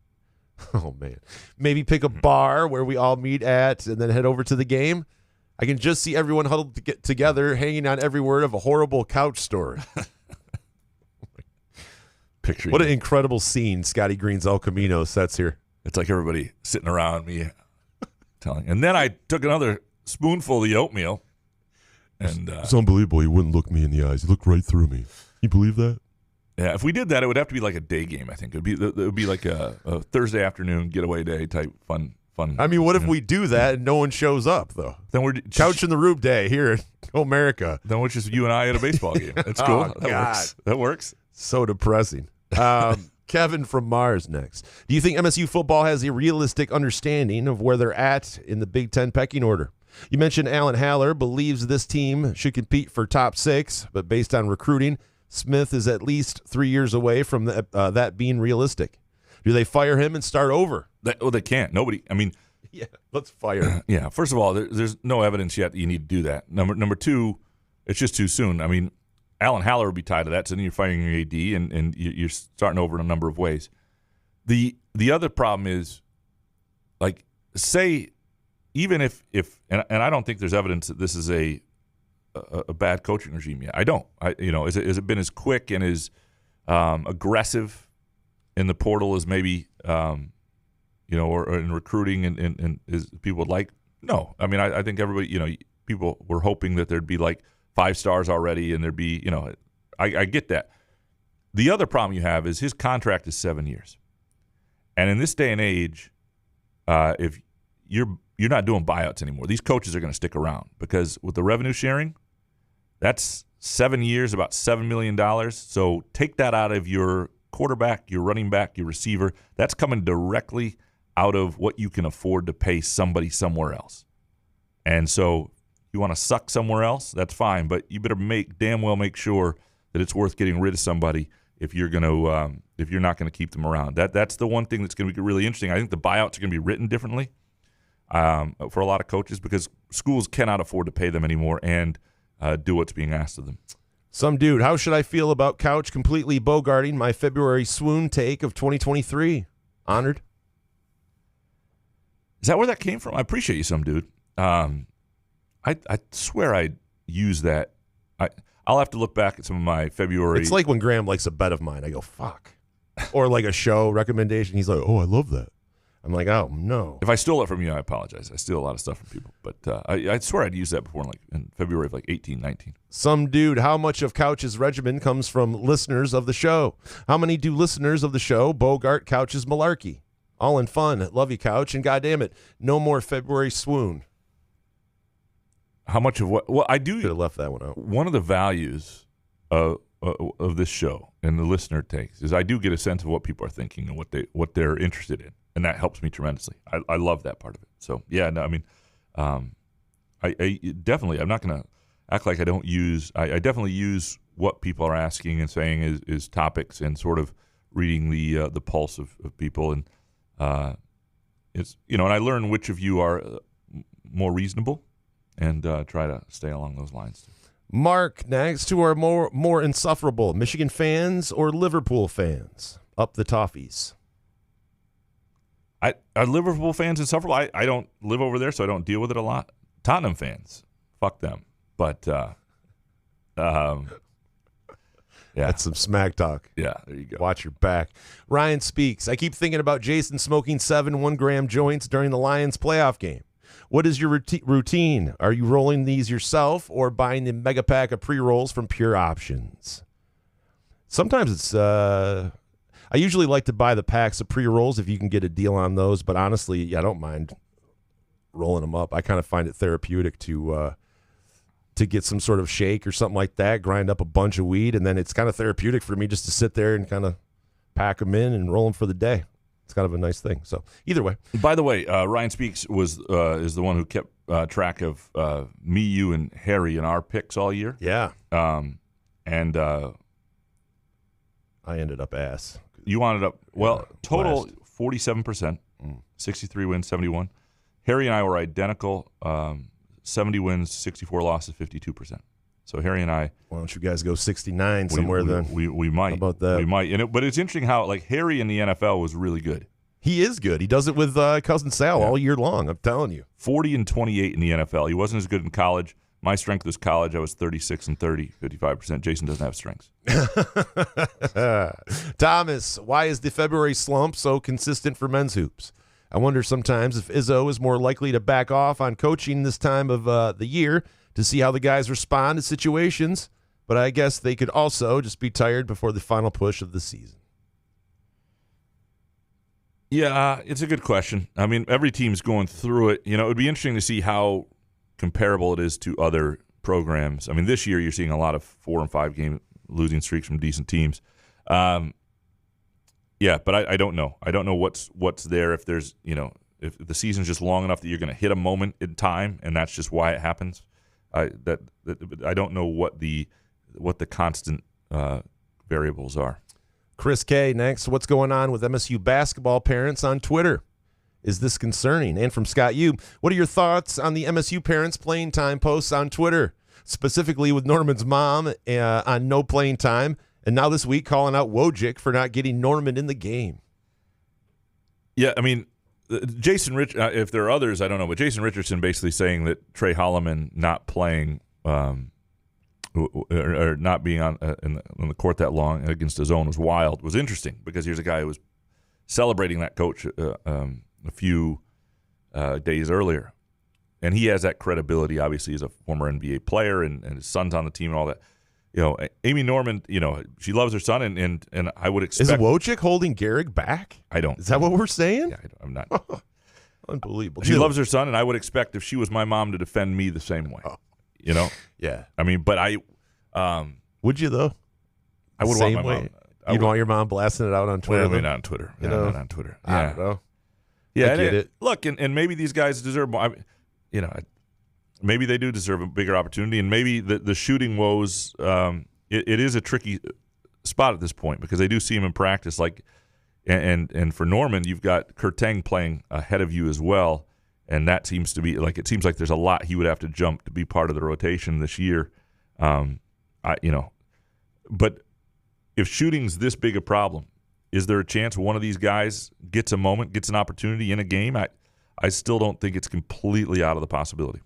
Oh, man. Maybe pick a bar where we all meet at and then head over to the game. I can just see everyone huddled together, hanging on every word of a horrible couch story. Picturing what an incredible scene Scotty Green's El Camino sets here. It's like everybody sitting around me telling. And then I took another spoonful of the oatmeal. And it's unbelievable. He wouldn't look me in the eyes. He looked right through me. You believe that? Yeah, if we did that, it would have to be like a day game, I think. It would be like a Thursday afternoon getaway day type fun. I mean, what if we do that and no one shows up, though? Then we're Couch in the Rube Day here in America. Then it's just you and I at a baseball game. That's cool. That works. So depressing. Kevin from Mars next. Do you think MSU football has a realistic understanding of where they're at in the Big Ten pecking order? You mentioned Alan Haller believes this team should compete for top 6, but based on recruiting, Smith is at least 3 years away from that being realistic. Do they fire him and start over? They can't. Nobody. I mean, yeah, let's fire him. Yeah. First of all, there's no evidence yet that you need to do that. Number two, it's just too soon. I mean, Alan Haller would be tied to that, so then you're firing your AD and you're starting over in a number of ways. The other problem is, like, say, even if and I don't think there's evidence that this is a bad coaching regime yet. I don't. Has it been as quick and as aggressive in the portal as maybe or in recruiting and as people would like? No. I mean, I think everybody, people were hoping that there'd be like 5 stars already and there'd be, I get that. The other problem you have is his contract is 7 years. And in this day and age, if you're not doing buyouts anymore, these coaches are going to stick around because with the revenue sharing, that's 7 years, about $7 million. So take that out of your quarterback, your running back, your receiver. That's coming directly out of what you can afford to pay somebody somewhere else. And so you want to suck somewhere else, that's fine, but you better damn well make sure that it's worth getting rid of somebody if you're going to if you're not going to keep them around. That's the one thing that's going to be really interesting. I think the buyouts are going to be written differently for a lot of coaches because schools cannot afford to pay them anymore and do what's being asked of them. Some dude, how should I feel about Couch completely bogarting my February swoon take of 2023? Honored. Is that where that came from? I appreciate you, some dude. I swear I use that. I'll have to look back at some of my February. It's like when Graham likes a bet of mine. I go, fuck. Or like a show recommendation. He's like, oh, I love that. I'm like, oh, no. If I stole it from you, I apologize. I steal a lot of stuff from people. But I swear I'd used that before in February of 18, 19. Some dude, how much of Couch's regimen comes from listeners of the show? How many do listeners of the show bogart Couch's malarkey? All in fun. Love you, Couch. And goddamn it, no more February swoon. How much of what? Well, I do. Could have left that one out. One of the values of this show and the listener takes is I do get a sense of what people are thinking and what they're interested in, and that helps me tremendously. I love that part of it. So yeah, no, I mean, I definitely. I'm not going to act like I don't use. I definitely use what people are asking and saying is topics and sort of reading the pulse of people and it's and I learn which of you are more reasonable. And try to stay along those lines. Mark, next, who are more insufferable, Michigan fans or Liverpool fans? Up the toffees. Are Liverpool fans insufferable? I don't live over there, so I don't deal with it a lot. Tottenham fans, fuck them. But, yeah. That's some smack talk. Yeah, there you go. Watch your back. Ryan speaks. I keep thinking about Jason smoking 7 1-gram joints during the Lions playoff game. What is your routine? Are you rolling these yourself or buying the mega pack of pre-rolls from Pure Options? Sometimes it's I usually like to buy the packs of pre-rolls if you can get a deal on those, but honestly, I don't mind rolling them up. I kind of find it therapeutic to get some sort of shake or something like that, grind up a bunch of weed, and then it's kind of therapeutic for me just to sit there and kind of pack them in and roll them for the day. It's kind of a nice thing. So either way. By the way, Ryan Speaks is the one who kept track of me, you, and Harry in our picks all year. Yeah. And I ended up ass. You wound up, total last. 47%, 63 wins, 71. Harry and I were identical, 70 wins, 64 losses, 52%. So Harry and I. Why don't you guys go 69 somewhere then? We might. How about that? We might. But it's interesting how Harry in the NFL was really good. He is good. He does it with Cousin Sal all year long. I'm telling you. 40 and 28 in the NFL. He wasn't as good in college. My strength was college. I was 36 and 30, 55%. Jason doesn't have strengths. Thomas, why is the February slump so consistent for men's hoops? I wonder sometimes if Izzo is more likely to back off on coaching this time of the year to see how the guys respond to situations, but I guess they could also just be tired before the final push of the season. Yeah, it's a good question. I mean, every team's going through it. It would be interesting to see how comparable it is to other programs. I mean, this year you're seeing a lot of 4 and 5 game losing streaks from decent teams. Yeah, but I don't know. I don't know what's there. If there's if the season's just long enough that you're going to hit a moment in time, and that's just why it happens. I don't know what the constant variables are. Chris K. next. What's going on with MSU basketball parents on Twitter? Is this concerning? And from Scott U, what are your thoughts on the MSU parents' playing time posts on Twitter, specifically with Norman's mom on no playing time, and now this week calling out Wojcik for not getting Norman in the game? Yeah, I mean, Jason if there are others, I don't know, but Jason Richardson basically saying that Trey Holloman not playing or not being on the court that long against his own was wild, was interesting, because here's a guy who was celebrating that coach a few days earlier. And he has that credibility, obviously, as a former NBA player, and his son's on the team and all that. Amy Norman, she loves her son, and I would expect. Is Wojcik holding Gehrig back? I don't. Is that what we're saying? Yeah, I'm not. Unbelievable. She loves her son, and I would expect if she was my mom to defend me the same way. Yeah. I mean, but I. Would you, though? I would same want my way. mom. You'd want your mom blasting it out on Twitter? Well, not on Twitter. Not on Twitter. I don't know. Yeah, I get it. Look, and maybe these guys deserve more. Maybe they do deserve a bigger opportunity, and maybe the shooting woes. It is a tricky spot at this point, because they do see him in practice. And for Norman, you've got Kurteng playing ahead of you as well, and that seems to be it seems like there's a lot he would have to jump to be part of the rotation this year. But if shooting's this big a problem, is there a chance one of these guys gets a moment, gets an opportunity in a game? I still don't think it's completely out of the possibility.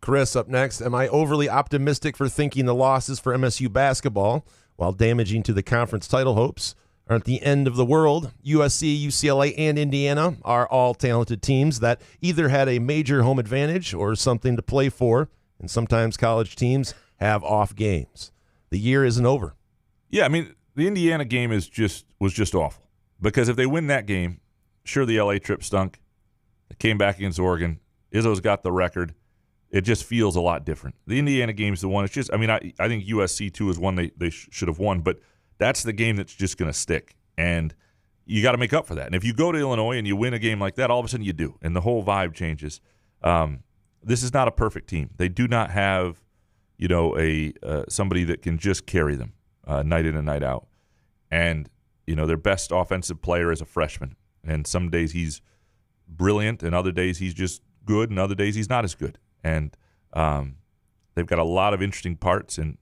Chris, up next. Am I overly optimistic for thinking the losses for MSU basketball, while damaging to the conference title hopes, aren't the end of the world? USC, UCLA, and Indiana are all talented teams that either had a major home advantage or something to play for, and sometimes college teams have off games. The year isn't over. Yeah, I mean, the Indiana game was just awful, because if they win that game, sure, the LA trip stunk. They came back against Oregon. Izzo's got the record. It just feels a lot different. The Indiana game's the one. It's just, I mean, I think USC too is one they should have won, but that's the game that's just going to stick, and you got to make up for that. And if you go to Illinois and you win a game like that, all of a sudden you do, and the whole vibe changes. This is not a perfect team. They do not have, somebody that can just carry them night in and night out. And their best offensive player is a freshman, and some days he's brilliant, and other days he's just good, and other days he's not as good. And they've got a lot of interesting parts, and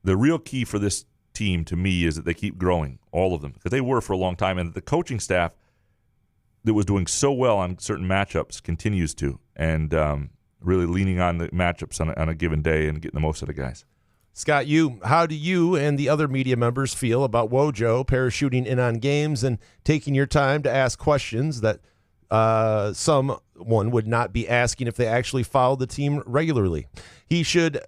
the real key for this team to me is that they keep growing, all of them, because they were for a long time, and the coaching staff that was doing so well on certain matchups continues to, and really leaning on the matchups on a given day and getting the most out of guys. Scott, how do you and the other media members feel about Wojo parachuting in on games and taking your time to ask questions that some one would not be asking if they actually followed the team regularly. He should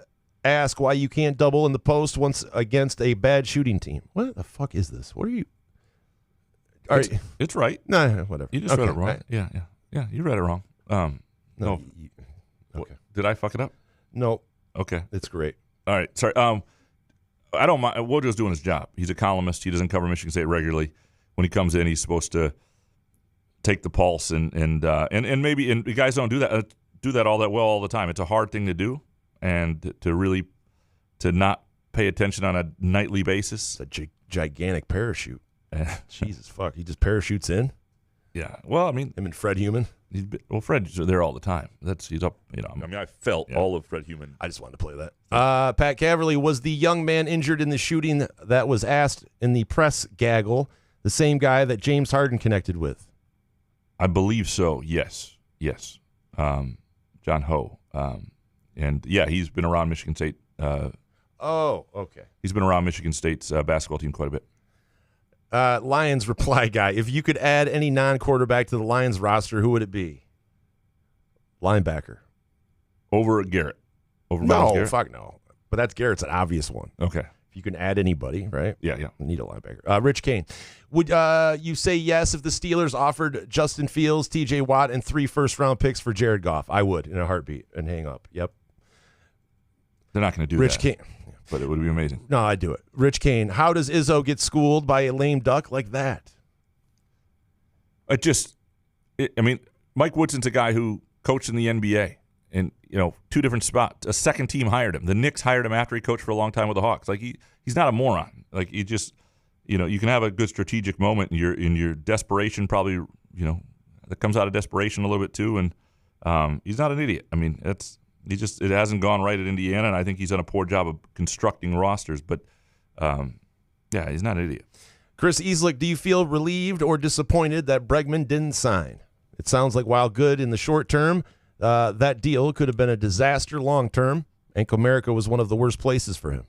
ask why you can't double in the post once against a bad shooting team. What the fuck is this? What are you? It's right. No, whatever. You just read it wrong. Yeah. You read it wrong. No. Okay. Did I fuck it up? No. Okay. It's great. All right. Sorry. I don't mind. Wojo's doing his job. He's a columnist. He doesn't cover Michigan State regularly. When he comes in, he's supposed to take the pulse and maybe the guys don't do that all that well all the time. It's a hard thing to do, and to not pay attention on a nightly basis. It's a gigantic parachute. Jesus fuck. He just parachutes in. Yeah. Well, I mean, him and Fred Human. Fred's there all the time. He's up. I felt all of Fred Human. I just wanted to play that. Pat Caverly, was the young man injured in the shooting that was asked in the press gaggle the same guy that James Harden connected with? I believe so. Yes. John Ho. And yeah, he's been around Michigan State. Okay. He's been around Michigan State's basketball team quite a bit. Lions reply guy, if you could add any non-quarterback to the Lions roster, who would it be? Linebacker. Over Garrett. No, Garrett? fuck no. But Garrett's an obvious one. Okay. If you can add anybody, right? Yeah. Need a linebacker. Rich Kane, would you say yes if the Steelers offered Justin Fields, T.J. Watt, and 3 first-round picks for Jared Goff? I would, in a heartbeat, and hang up. Yep. They're not going to do Rich that. Kane. But it would be amazing. No, I'd do it. Rich Kane, how does Izzo get schooled by a lame duck like that? Mike Woodson's a guy who coached in the NBA and, 2 different spots. A second team hired him. The Knicks hired him after he coached for a long time with the Hawks. Like he's not a moron. Like you just, you can have a good strategic moment in your desperation, probably, that comes out of desperation a little bit too. And he's not an idiot. I mean, it hasn't gone right at Indiana, and I think he's done a poor job of constructing rosters. But, he's not an idiot. Chris Easlick, do you feel relieved or disappointed that Bregman didn't sign? It sounds like while good in the short term, that deal could have been a disaster long term, and Comerica was one of the worst places for him.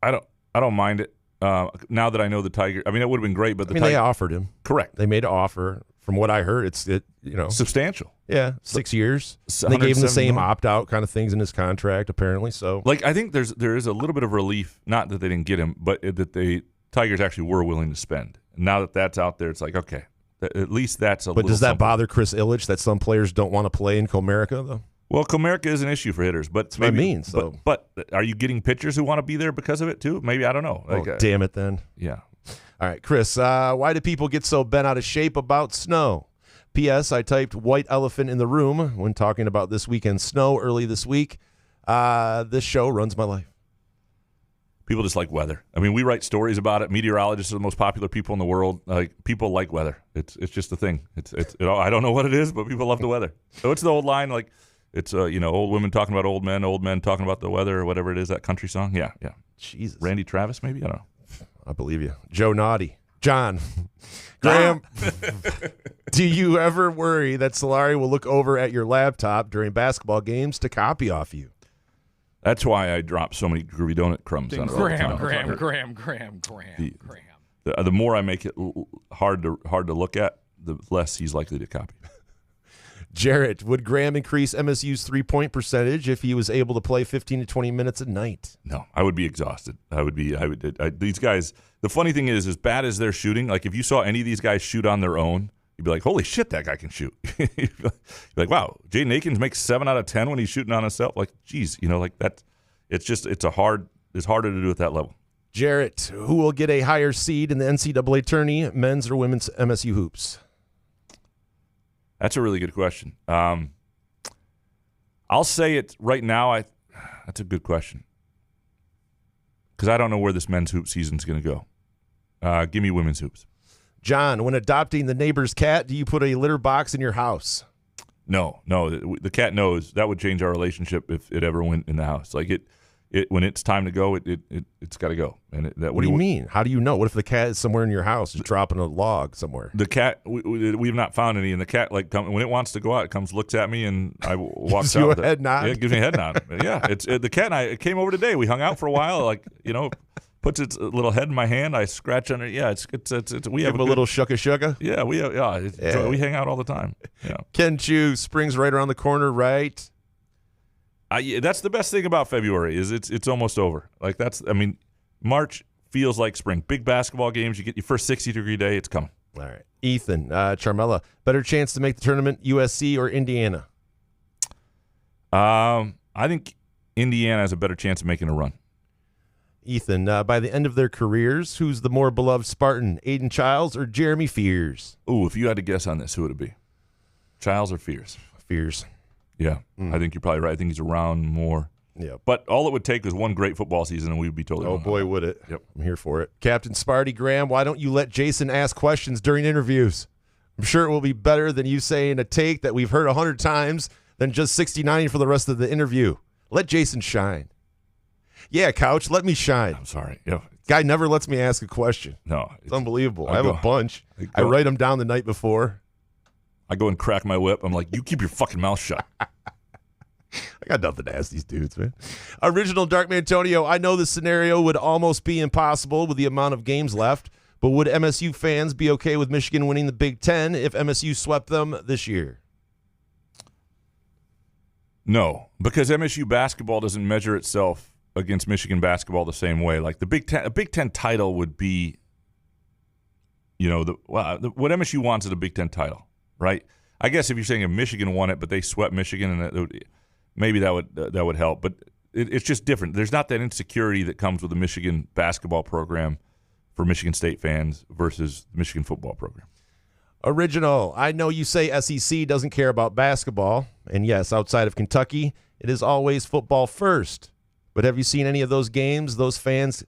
I don't mind it. Now that I know the Tigers, it would have been great, but they offered him. Correct. They made an offer. From what I heard, it's substantial. Yeah, 6 years. They gave him the same opt-out kind of things in his contract, apparently. So, I think there is a little bit of relief, not that they didn't get him, but that the Tigers actually were willing to spend. Now that that's out there, it's like, okay, at least that's a. But does that something. bother Chris Ilitch that some players don't want to play in Comerica though? Well, Comerica is an issue for hitters, but that's what I mean. So, but are you getting pitchers who want to be there because of it too? Maybe, I don't know. Damn it, then. Yeah. All right, Chris. Why do people get so bent out of shape about snow? P.S. I typed white elephant in the room when talking about this weekend's snow early this week. This show runs my life. People just like weather. We write stories about it. Meteorologists are the most popular people in the world. People like weather. It's just a thing. I don't know what it is, but people love the weather. So it's the old line, it's old women talking about old men talking about the weather or whatever it is, that country song. Yeah. Jesus. Randy Travis, maybe? I don't know. I believe you. Joe Naughty. John. Graham, do you ever worry that Solari will look over at your laptop during basketball games to copy off you? That's why I drop so many groovy donut crumbs on it. Graham. The more I make it hard to look at, the less he's likely to copy. Jarrett, would Graham increase MSU's 3-point percentage if he was able to play 15 to 20 minutes a night? No, I would be exhausted. These guys, the funny thing is, as bad as they're shooting, if you saw any of these guys shoot on their own, you'd be like, holy shit, that guy can shoot. You'd be like, wow, Jaden Akins makes 7 out of 10 when he's shooting on himself. Geez, that. It's harder to do at that level. Jarrett, who will get a higher seed in the NCAA tourney, men's or women's MSU hoops? That's a really good question. I'll say it right now. That's a good question because I don't know where this men's hoop season is going to go. Give me women's hoops. John, when adopting the neighbor's cat, do you put a litter box in your house? No. The cat knows that would change our relationship if it ever went in the house. When it's time to go, it's got to go. And what do you mean? How do you know? What if the cat is somewhere in your house, just dropping a log somewhere? The cat, we've not found any, and the cat when it wants to go out, it comes, looks at me, and I walk gives out. You a head nod. Yeah, it gives me a head nod. Yeah, the cat and I came over today. We hung out for a while, puts its little head in my hand. I scratch under. Yeah, it's we have a little shucka. Yeah, we hang out all the time. Yeah. Ken Chu, spring's right around the corner, right? That's the best thing about February is it's almost over. Like March feels like spring. Big basketball games. You get your first 60-degree day. It's coming. All right. Ethan, Charmella, better chance to make the tournament, USC or Indiana? I think Indiana has a better chance of making a run. Ethan, by the end of their careers, who's the more beloved Spartan, Aiden Childs or Jeremy Fears? Ooh, if you had to guess on this, who would it be? Childs or Fears? Fears. Yeah, I think you're probably right. I think he's around more. Yeah. But all it would take was one great football season, and we'd be totally. Oh boy, would it! Yep, I'm here for it. Captain Sparty Graham, why don't you let Jason ask questions during interviews? I'm sure it will be better than you saying a take that we've heard 100 times than just 69 for the rest of the interview. Let Jason shine. Yeah, Couch, let me shine. I'm sorry. Yeah. Guy never lets me ask a question. No, it's unbelievable. I have a bunch. I write them down the night before. I go and crack my whip. I'm like, you keep your fucking mouth shut. I got nothing to ask these dudes, man. Original Dark Mantonio, I know this scenario would almost be impossible with the amount of games left, but would MSU fans be okay with Michigan winning the Big Ten if MSU swept them this year? No, because MSU basketball doesn't measure itself against Michigan basketball the same way. Like a Big Ten title would be, what MSU wants is a Big Ten title, right? I guess if you're saying if Michigan won it, but they swept Michigan, and maybe that would help. But it's just different. There's not that insecurity that comes with the Michigan basketball program for Michigan State fans versus the Michigan football program. Original, I know you say SEC doesn't care about basketball, and yes, outside of Kentucky, it is always football first. But have you seen any of those games? Those fans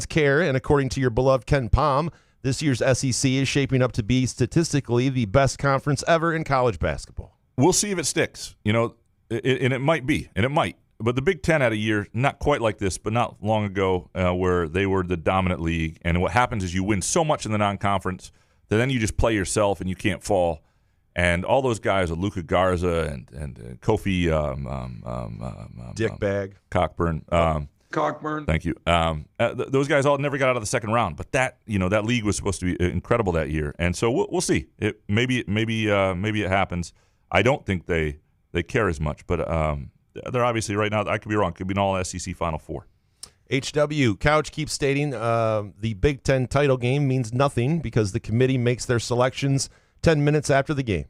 care, and according to your beloved Ken Palm, this year's SEC is shaping up to be statistically the best conference ever in college basketball. We'll see if it sticks, and it might be, and it might. But the Big Ten had a year, not quite like this, but not long ago, where they were the dominant league. And what happens is you win so much in the non-conference that then you just play yourself and you can't fall. And all those guys, Luka Garza and Kofi, Dick Bag, Cockburn. Cockburn. Thank you. Those guys all never got out of the second round, but that league was supposed to be incredible that year, and so we'll see. Maybe it happens. I don't think they care as much, but they're obviously right now. I could be wrong. Could be an all SEC Final Four. HW Couch keeps stating the Big Ten title game means nothing because the committee makes their selections 10 minutes after the game.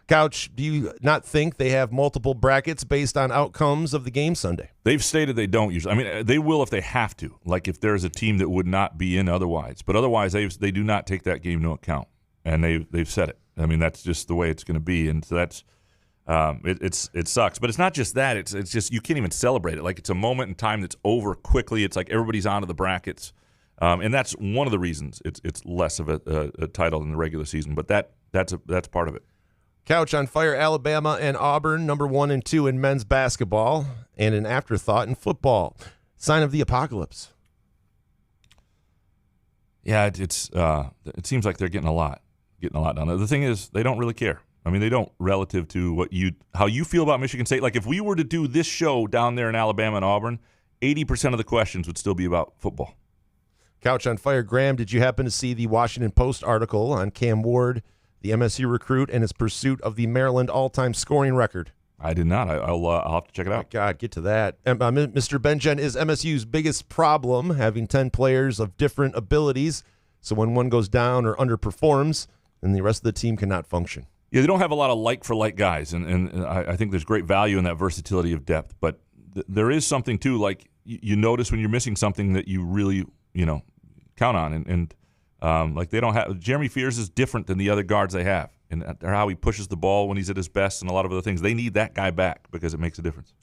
Couch, do you not think they have multiple brackets based on outcomes of the game Sunday? They've stated they don't usually. I mean, they will if they have to, like if there's a team that would not be in otherwise. But otherwise, they do not take that game into account, and they've said it. I mean, that's just the way it's going to be, and so that's it sucks. But it's not just that. It's just you can't even celebrate it. Like it's a moment in time that's over quickly. It's like everybody's onto the brackets, and that's one of the reasons it's less of a title than the regular season. But that's part of it. Couch on fire, Alabama and Auburn, number 1 and 2 in men's basketball, and an afterthought in football. Sign of the apocalypse. Yeah, it seems like they're getting a lot done. The thing is, they don't really care. I mean, they don't relative to how you feel about Michigan State. Like if we were to do this show down there in Alabama and Auburn, 80% of the questions would still be about football. Couch on fire, Graham, did you happen to see the Washington Post article on Cam Ward, the MSU recruit, and his pursuit of the Maryland all-time scoring record? I did not. I'll have to check it out. Oh God, get to that. Mr. Benjen, is MSU's biggest problem having 10 players of different abilities, so when one goes down or underperforms, then the rest of the team cannot function? Yeah, they don't have a lot of like-for-like guys, and I think there's great value in that versatility of depth. But there is something, too, like you notice when you're missing something that you really, count on. And like they don't have – Jeremy Fears is different than the other guards they have, and how he pushes the ball when he's at his best and a lot of other things. They need that guy back because it makes a difference.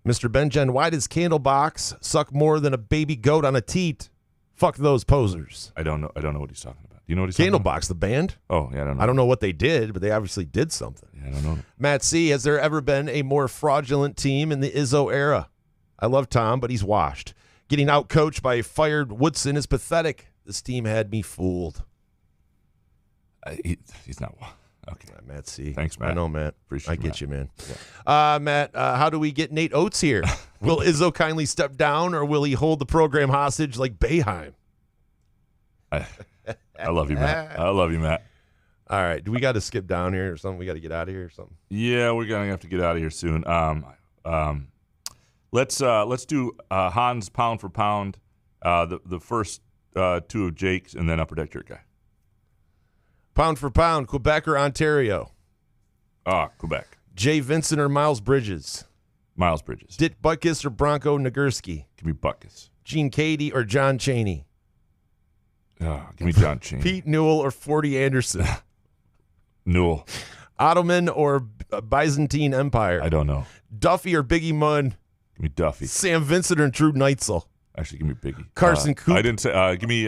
Mr. Benjen, why does Candlebox suck more than a baby goat on a teat? Fuck those posers. I don't know what he's talking about. Do you know what he's talking about? Candlebox, the band? Oh, yeah, I don't know. I don't know what they did, but they obviously did something. Yeah, I don't know. Matt C., has there ever been a more fraudulent team in the Izzo era? I love Tom, but he's washed. Getting out-coached by a fired Woodson is pathetic. This team had me fooled. He's not. Okay. Matt C. Thanks, Matt. I know, Matt. Appreciate I get you, man. Yeah. Matt, how do we get Nate Oates here? Will Izzo kindly step down, or will he hold the program hostage like Boeheim? I love you, Matt. I love you, Matt. All right, do we got to skip down here or something? We got to get out of here or something? Yeah, we're gonna have to get out of here soon. Let's do Hans pound for pound, the first two of Jake's, and then Upper Deck Jerk Guy. Pound for pound, Quebec or Ontario? Quebec. Jay Vincent or Miles Bridges? Miles Bridges. Dick Butkus or Bronco Nagurski? Give me Butkus. Gene Cady or John Chaney? Give me John Chaney. Pete Newell or 40 Anderson? Newell. Ottoman or Byzantine Empire? I don't know. Duffy or Biggie Munn? Give me Duffy. Sam Vincent or Drew Neitzel? Actually, give me Biggie. Carson Cooper. I didn't say. Give me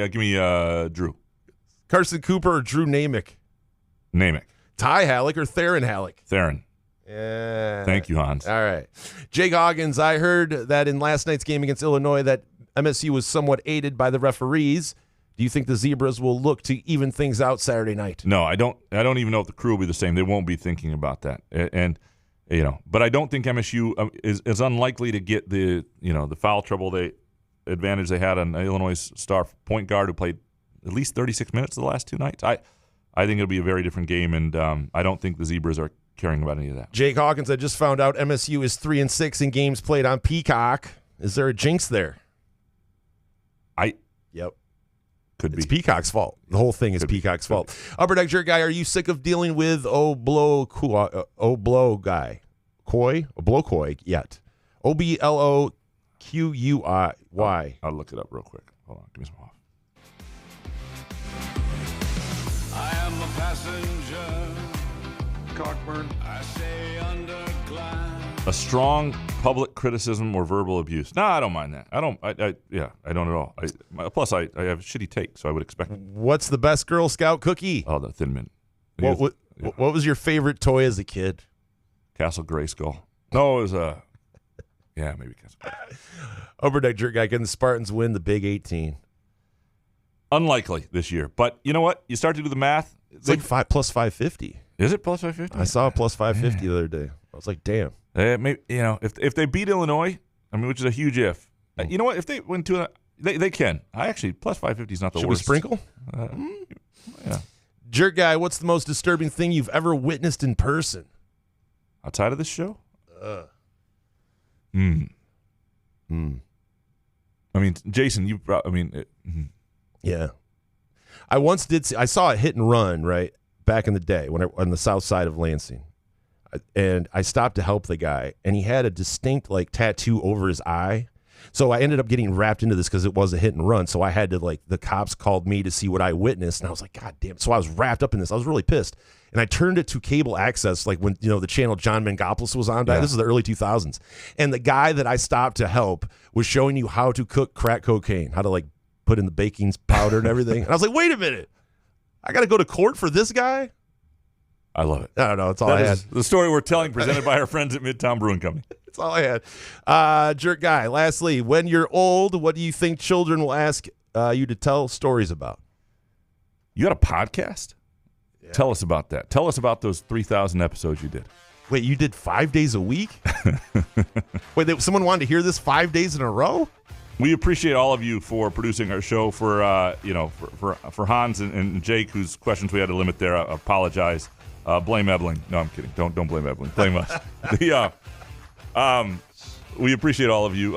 Drew. Carson Cooper or Drew Namick? Namick. Ty Halleck or Theron Halleck? Theron. Yeah. Thank you, Hans. All right. Jake Hoggins, I heard that in last night's game against Illinois that MSU was somewhat aided by the referees. Do you think the Zebras will look to even things out Saturday night? No, I don't. I don't even know if the crew will be the same. They won't be thinking about that. And but I don't think MSU is unlikely to get the foul trouble advantage they had on Illinois' star point guard who played at least 36 minutes the last two nights. I think it'll be a very different game, and I don't think the Zebras are caring about any of that. Jake Hawkins, I just found out MSU is 3-6 in games played on Peacock. Is there a jinx there? Yep. It's Peacock's fault. The whole thing is Peacock's fault. Upper Deck Jerk Guy, are you sick of dealing with Blow Guy? Blow Coy yet? OBLOQUIY. I'll look it up real quick. Hold on. Give me some off. I am a passenger. Cockburn. I say under glass. A strong public criticism or verbal abuse. No, I don't mind that. I don't at all. Plus, I have a shitty take, so I would expect it. What's the best Girl Scout cookie? Oh, the Thin Mint. What was your favorite toy as a kid? Castle Grayskull. No, it was maybe Castle. Upper Deck Jerk Guy, can the Spartans win the Big 18? Unlikely this year, but you know what? You start to do the math. It's like plus 550. Is it plus 550? I saw a plus 550 the other day. I was like, damn. Maybe, if they beat Illinois, which is a huge if. You know what? If they win they can. Plus 550 is not the worst. worst. Should we sprinkle? Yeah. Jerk Guy, what's the most disturbing thing you've ever witnessed in person? Outside of this show? Jason, Yeah. I once I saw a hit and run, right, back in the day on the south side of Lansing. And I stopped to help the guy, and he had a distinct tattoo over his eye. So I ended up getting wrapped into this because it was a hit and run. So I had to the cops called me to see what I witnessed, and I was like, God damn. So I was wrapped up in this. I was really pissed, and I turned it to cable access, when the channel John Mangopoulos was on. Yeah. This is the early 2000s, and the guy that I stopped to help was showing you how to cook crack cocaine, how to put in the baking powder and everything. And I was like, wait a minute, I got to go to court for this guy. I love it. I don't know. It's all I had. The story we're telling, presented by our friends at Midtown Brewing Company. That's all I had. Jerk Guy, lastly, when you're old, what do you think children will ask you to tell stories about? You got a podcast? Yeah. Tell us about that. Tell us about those 3,000 episodes you did. Wait, you did 5 days a week? Wait, someone wanted to hear this 5 days in a row? We appreciate all of you for producing our show. For Hans and Jake, whose questions we had to limit there, I apologize. Blame Ebling. No, I'm kidding. Don't blame Ebling. Blame us. We appreciate all of you.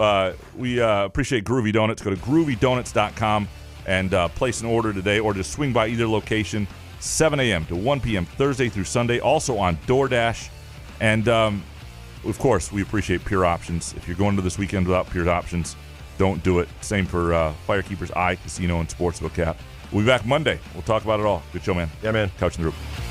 We appreciate Groovy Donuts. Go to groovydonuts.com and place an order today, or just swing by either location, 7 a.m. to 1 p.m. Thursday through Sunday. Also on DoorDash. And, of course, we appreciate Pure Options. If you're going to this weekend without Pure Options, don't do it. Same for Firekeepers Eye Casino and Sportsbook app. We'll be back Monday. We'll talk about it all. Good show, man. Yeah, man. Couch in the Roof.